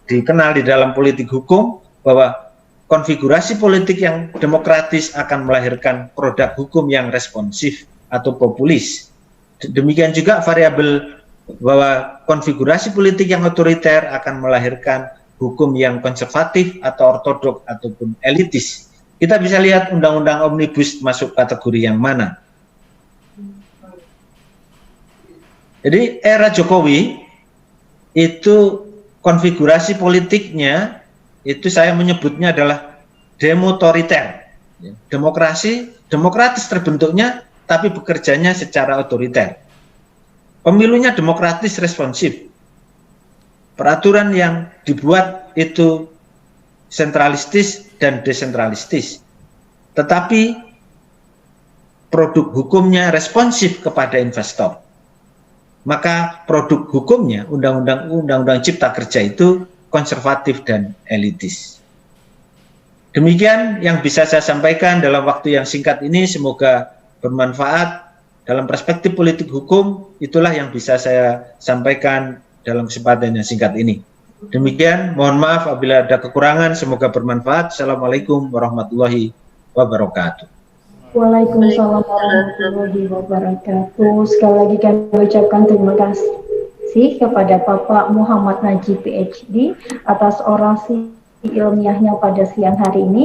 dikenal di dalam politik hukum, bahwa konfigurasi politik yang demokratis akan melahirkan produk hukum yang responsif atau populis. Demikian juga variabel bahwa konfigurasi politik yang otoriter akan melahirkan hukum yang konservatif atau ortodok ataupun elitis. Kita bisa lihat undang-undang omnibus masuk kategori yang mana. Jadi era Jokowi itu konfigurasi politiknya itu saya menyebutnya adalah demotoriter. Demokratis terbentuknya tapi bekerjanya secara otoriter. Pemilunya demokratis responsif. Peraturan yang dibuat itu sentralistis dan desentralistis. Tetapi produk hukumnya responsif kepada investor. Maka produk hukumnya, undang-undang cipta kerja itu konservatif dan elitis. Demikian yang bisa saya sampaikan dalam waktu yang singkat ini, semoga bermanfaat. Dalam perspektif politik hukum, itulah yang bisa saya sampaikan dalam kesempatan yang singkat ini. Demikian, mohon maaf apabila ada kekurangan, semoga bermanfaat. Assalamualaikum warahmatullahi wabarakatuh. Waalaikumsalam warahmatullahi wabarakatuh. Sekali lagi kami ucapkan terima kasih kepada Bapak Muhammad Najib PhD atas orasi ilmiahnya pada siang hari ini.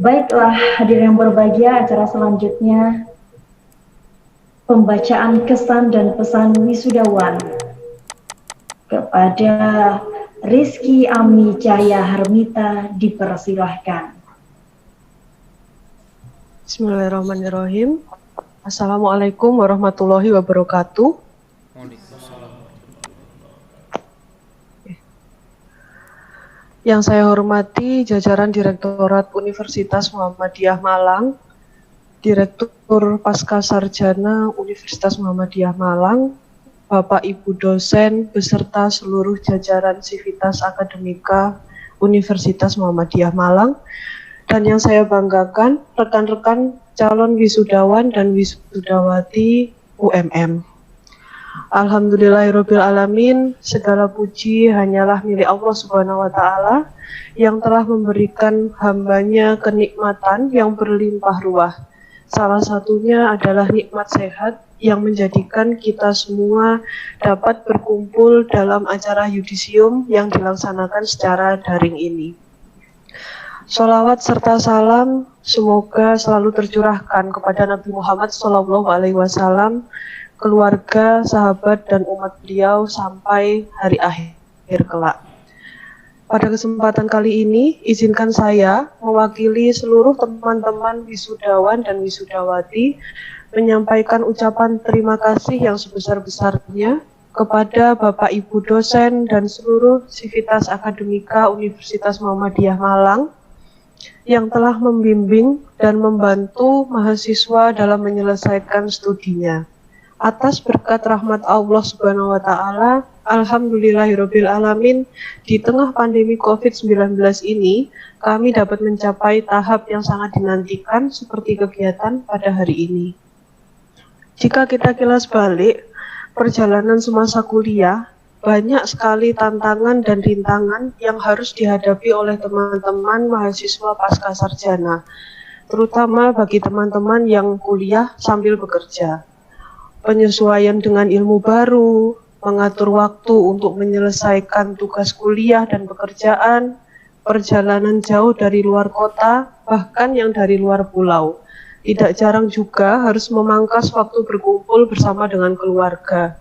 Baiklah hadirin yang berbahagia, acara selanjutnya pembacaan kesan dan pesan wisudawan kepada Rizky Ami Cahya Harmita, dipersilahkan. Bismillahirrahmanirrahim. Assalamualaikum warahmatullahi wabarakatuh. Yang saya hormati jajaran Direktorat Universitas Muhammadiyah Malang, Direktur Pascasarjana Universitas Muhammadiyah Malang, Bapak Ibu dosen beserta seluruh jajaran Sivitas Akademika Universitas Muhammadiyah Malang, dan yang saya banggakan rekan-rekan calon wisudawan dan wisudawati UMM. Alhamdulillahirabbil alamin, segala puji hanyalah milik Allah Subhanahu wa taala yang telah memberikan hambanya kenikmatan yang berlimpah ruah. Salah satunya adalah nikmat sehat yang menjadikan kita semua dapat berkumpul dalam acara yudisium yang dilaksanakan secara daring ini. Sholawat serta salam semoga selalu tercurahkan kepada Nabi Muhammad SAW, keluarga, sahabat, dan umat beliau sampai hari akhir kelak. Pada kesempatan kali ini, izinkan saya mewakili seluruh teman-teman wisudawan dan wisudawati menyampaikan ucapan terima kasih yang sebesar-besarnya kepada Bapak Ibu dosen dan seluruh Sivitas Akademika Universitas Muhammadiyah Malang yang telah membimbing dan membantu mahasiswa dalam menyelesaikan studinya. Atas berkat rahmat Allah Subhanahu wa taala, alhamdulillahirabbil alamin, di tengah pandemi Covid-19 ini, kami dapat mencapai tahap yang sangat dinantikan seperti kegiatan pada hari ini. Jika kita kilas balik perjalanan semasa kuliah, banyak sekali tantangan dan rintangan yang harus dihadapi oleh teman-teman mahasiswa pasca sarjana, terutama bagi teman-teman yang kuliah sambil bekerja. Penyesuaian dengan ilmu baru, mengatur waktu untuk menyelesaikan tugas kuliah dan pekerjaan, perjalanan jauh dari luar kota, bahkan yang dari luar pulau. Tidak jarang juga harus memangkas waktu berkumpul bersama dengan keluarga.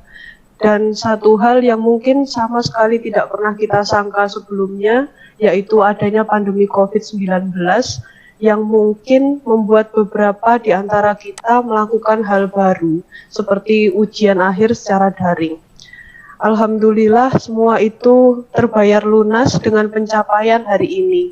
Dan satu hal yang mungkin sama sekali tidak pernah kita sangka sebelumnya, yaitu adanya pandemi COVID-19 yang mungkin membuat beberapa di antara kita melakukan hal baru, seperti ujian akhir secara daring. Alhamdulillah semua itu terbayar lunas dengan pencapaian hari ini.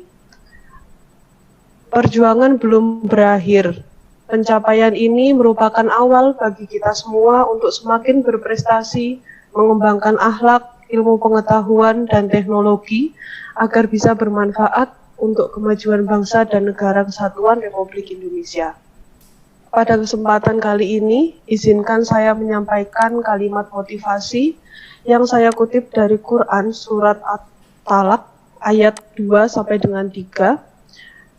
Perjuangan belum berakhir. Pencapaian ini merupakan awal bagi kita semua untuk semakin berprestasi, mengembangkan akhlak, ilmu pengetahuan, dan teknologi agar bisa bermanfaat untuk kemajuan bangsa dan negara kesatuan Republik Indonesia. Pada kesempatan kali ini, izinkan saya menyampaikan kalimat motivasi yang saya kutip dari Quran surat At-Talaq ayat 2 sampai dengan 3.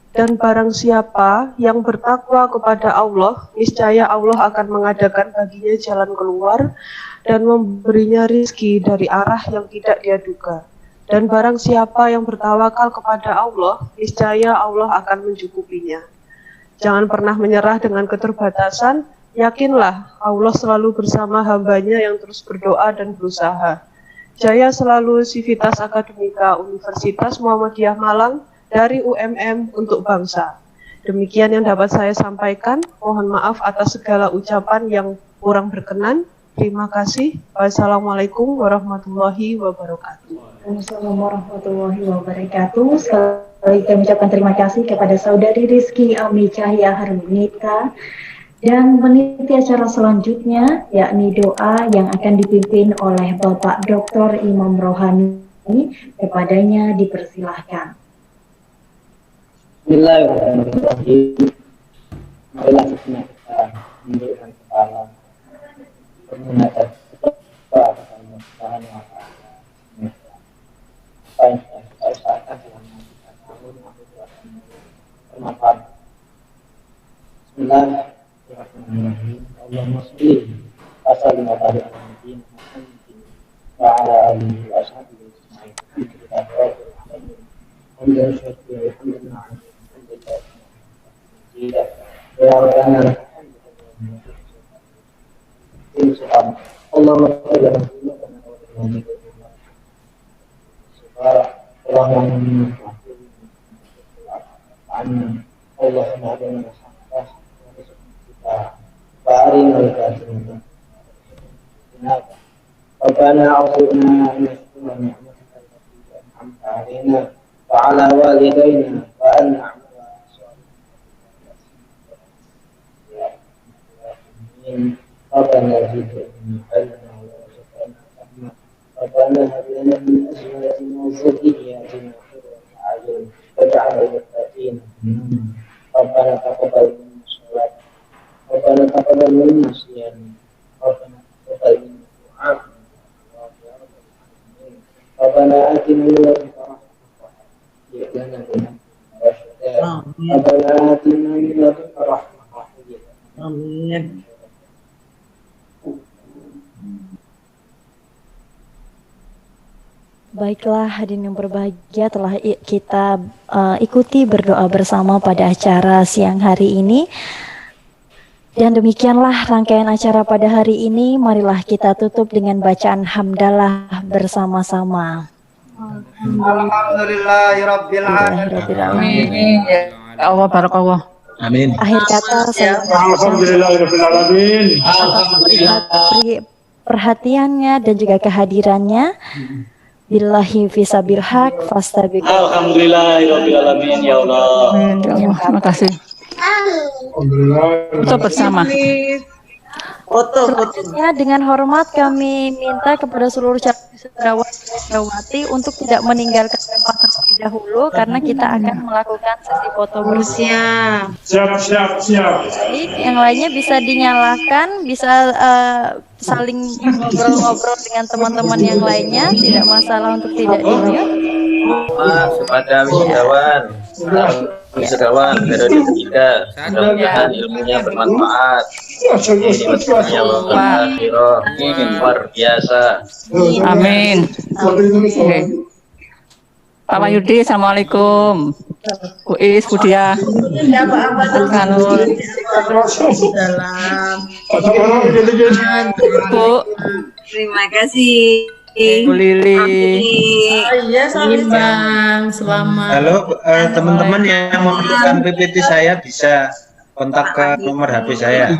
Dan barang siapa yang bertakwa kepada Allah, niscaya Allah akan mengadakan baginya jalan keluar dan memberinya rizki dari arah yang tidak dia duga. Dan barang siapa yang bertawakal kepada Allah, niscaya Allah akan mencukupinya. Jangan pernah menyerah dengan keterbatasan, yakinlah Allah selalu bersama hambanya yang terus berdoa dan berusaha. Jaya selalu Sivitas Akademika Universitas Muhammadiyah Malang, dari UMM untuk bangsa. Demikian yang dapat saya sampaikan. Mohon maaf atas segala ucapan yang kurang berkenan. Terima kasih. Wassalamualaikum warahmatullahi wabarakatuh. Waalaikumsalam warahmatullahi wabarakatuh. Sekali kami ucapkan terima kasih kepada Saudari Rizky Ami Cahya Harunita. Dan meniti acara selanjutnya, yakni doa yang akan dipimpin oleh Bapak Dr. Imam Rohani. Kepadanya dipersilahkan. Bismillahirrahmanirrahim. Marilah kita menundukkan kepala, menghadap kepada Allah Subhanahu wa taala. Apa yang sudah kita usahakan selama 3 tahun bermanfaat. Bismillahirrahmanirrahim. Allahumma sholli wa sallim ala nabiyyina Muhammadin wa ala alihi wa sahbihi ajma'in. وعلى والدينا وأن نعمل ربنا زدنا علما وارزقنا فهما ربنا هب لنا من أزواجنا وذرياتنا قرة أعين واجعلنا للمتقين ربنا تقبل منا الصلاة ربنا تقبل منا صيامنا ربنا تقبل منا دعاءنا ربنا آتنا من لدنك ربنا آتنا من لدنك رحمة آمين. Baiklah hadirin yang berbahagia, telah kita ikuti berdoa bersama pada acara siang hari ini. Dan demikianlah rangkaian acara pada hari ini. Marilah kita tutup dengan bacaan hamdalah bersama-sama. Alhamdulillahirabbil alamin. Ya Allah, barakallah. Amin. Akhir kata saya Alhamdulillahirabbil alamin. perhatiannya dan juga kehadirannya. billahi fisabil haq fastabiqu. Alhamdulillahirabbil alamin ya Allah. Amin, ya Allah. Terima kasih. Foto bersama. Selanjutnya dengan hormat kami minta kepada seluruh calon wisudawati untuk tidak meninggalkan tempat terlebih dahulu karena kita akan melakukan sesi foto bersama. Siap. Baik, yang lainnya bisa dinyalakan, bisa saling ngobrol-ngobrol dengan teman-teman yang lainnya, tidak masalah untuk tidak di-mute. Kepada wisudawan periode ketiga, mudah-mudahan ilmunya bermanfaat. Luar biasa. Amin. Oke. Pak Wahyudi, assalamualaikum. Uis, Budia. Kanul. Bu. Terima kasih. Bu Lili. Bang, selamat. Halo teman-teman yang memerlukan PPT saya bisa kontak ke nomor HP saya.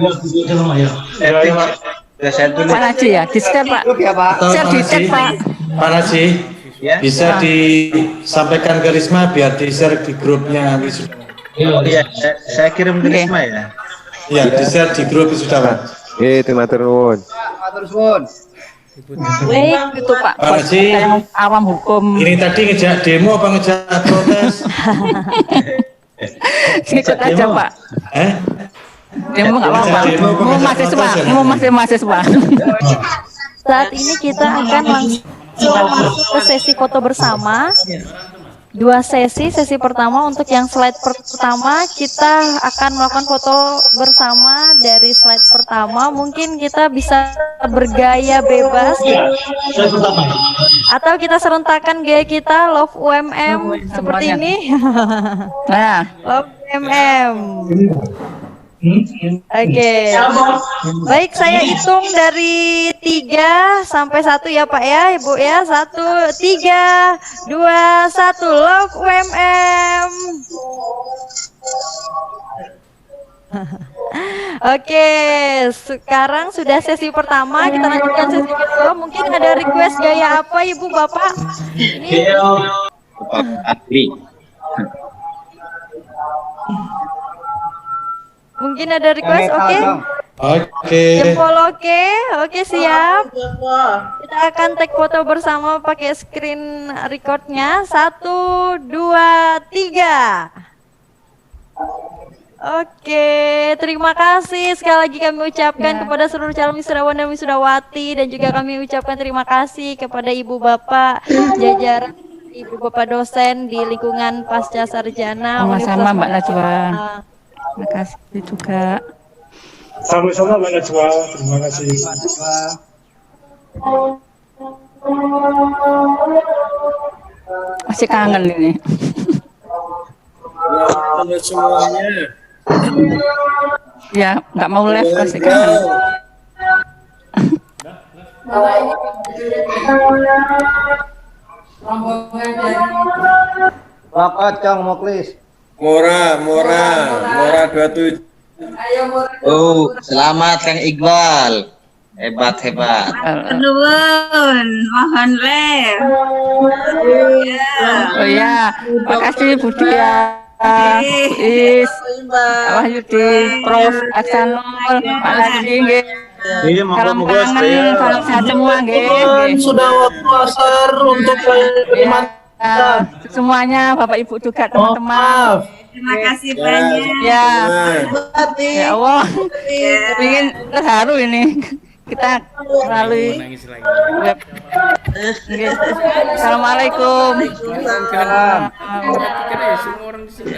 Saya tulis. Pak Haji ya, di-share Pak. Share di-chat Pak. Pak Haji, Ya. bisa disampaikan ke Risma biar di-share di grupnya wisuda. Oh iya, saya kirim ke Risma ya. Iya, di-share di grup wisudawan. terima kasih. Baik, Itu Pak. Pak Haji, Yang awam hukum. ini tadi ngejak demo apa ngejak protes? Ikut aja Pak. Demo nggak apa-apa. Demo apa Mau ngejak mahasiswa, protes ya? mau mahasiswa. Saat ini kita akan langsung masuk ke sesi foto bersama. Dua sesi pertama untuk yang slide pertama kita akan melakukan foto bersama. Dari slide pertama mungkin kita bisa bergaya bebas atau kita serentakkan gaya kita love UMM seperti ini. Nah, Love UMM. Oke. Baik, saya hitung dari 3 sampai 1 ya Pak ya, Ibu ya. 1, 3, 2, 1. Love UMM. Oke, sekarang sudah sesi pertama, kita lanjutkan sesi kedua. Mungkin ada request gaya apa Ibu Bapak? Ini mungkin ada request, oke? Oke. Jempol oke siap. Kita akan take foto bersama pakai screen recordnya. 1, 2, 3. Oke, terima kasih sekali lagi kami ucapkan kepada seluruh calon wisudawan dan wisudawati, dan juga kami ucapkan terima kasih kepada ibu bapak jajaran ibu bapak dosen di lingkungan pasca sarjana sama-sama Mbak Universitas Najwa. Madinah. Terima kasih juga. Sama-sama Mbak Najwa. Terima kasih. Masih kangen ini. Semuanya. Ya, nggak mau live masih kangen. Berapa Cang Moklis? Mora 27. Oh, selamat Kang Iqbal. Hebat. Nuwun, mohon live. Oh ya, makasih Budia, Is, Wahyudi, Prof. Aksanul, Pak Ladi, Iya, salam moga-moga kangen, saya salam sehat semua, nggih. Sudah waktu asar untuk Semuanya, Bapak Ibu juga teman-teman. Terima kasih banyak. Ya, ya Allah, ingin terharu ini. Kita melalui web. Nggih. Assalamualaikum. Kan ya semua orang di sini.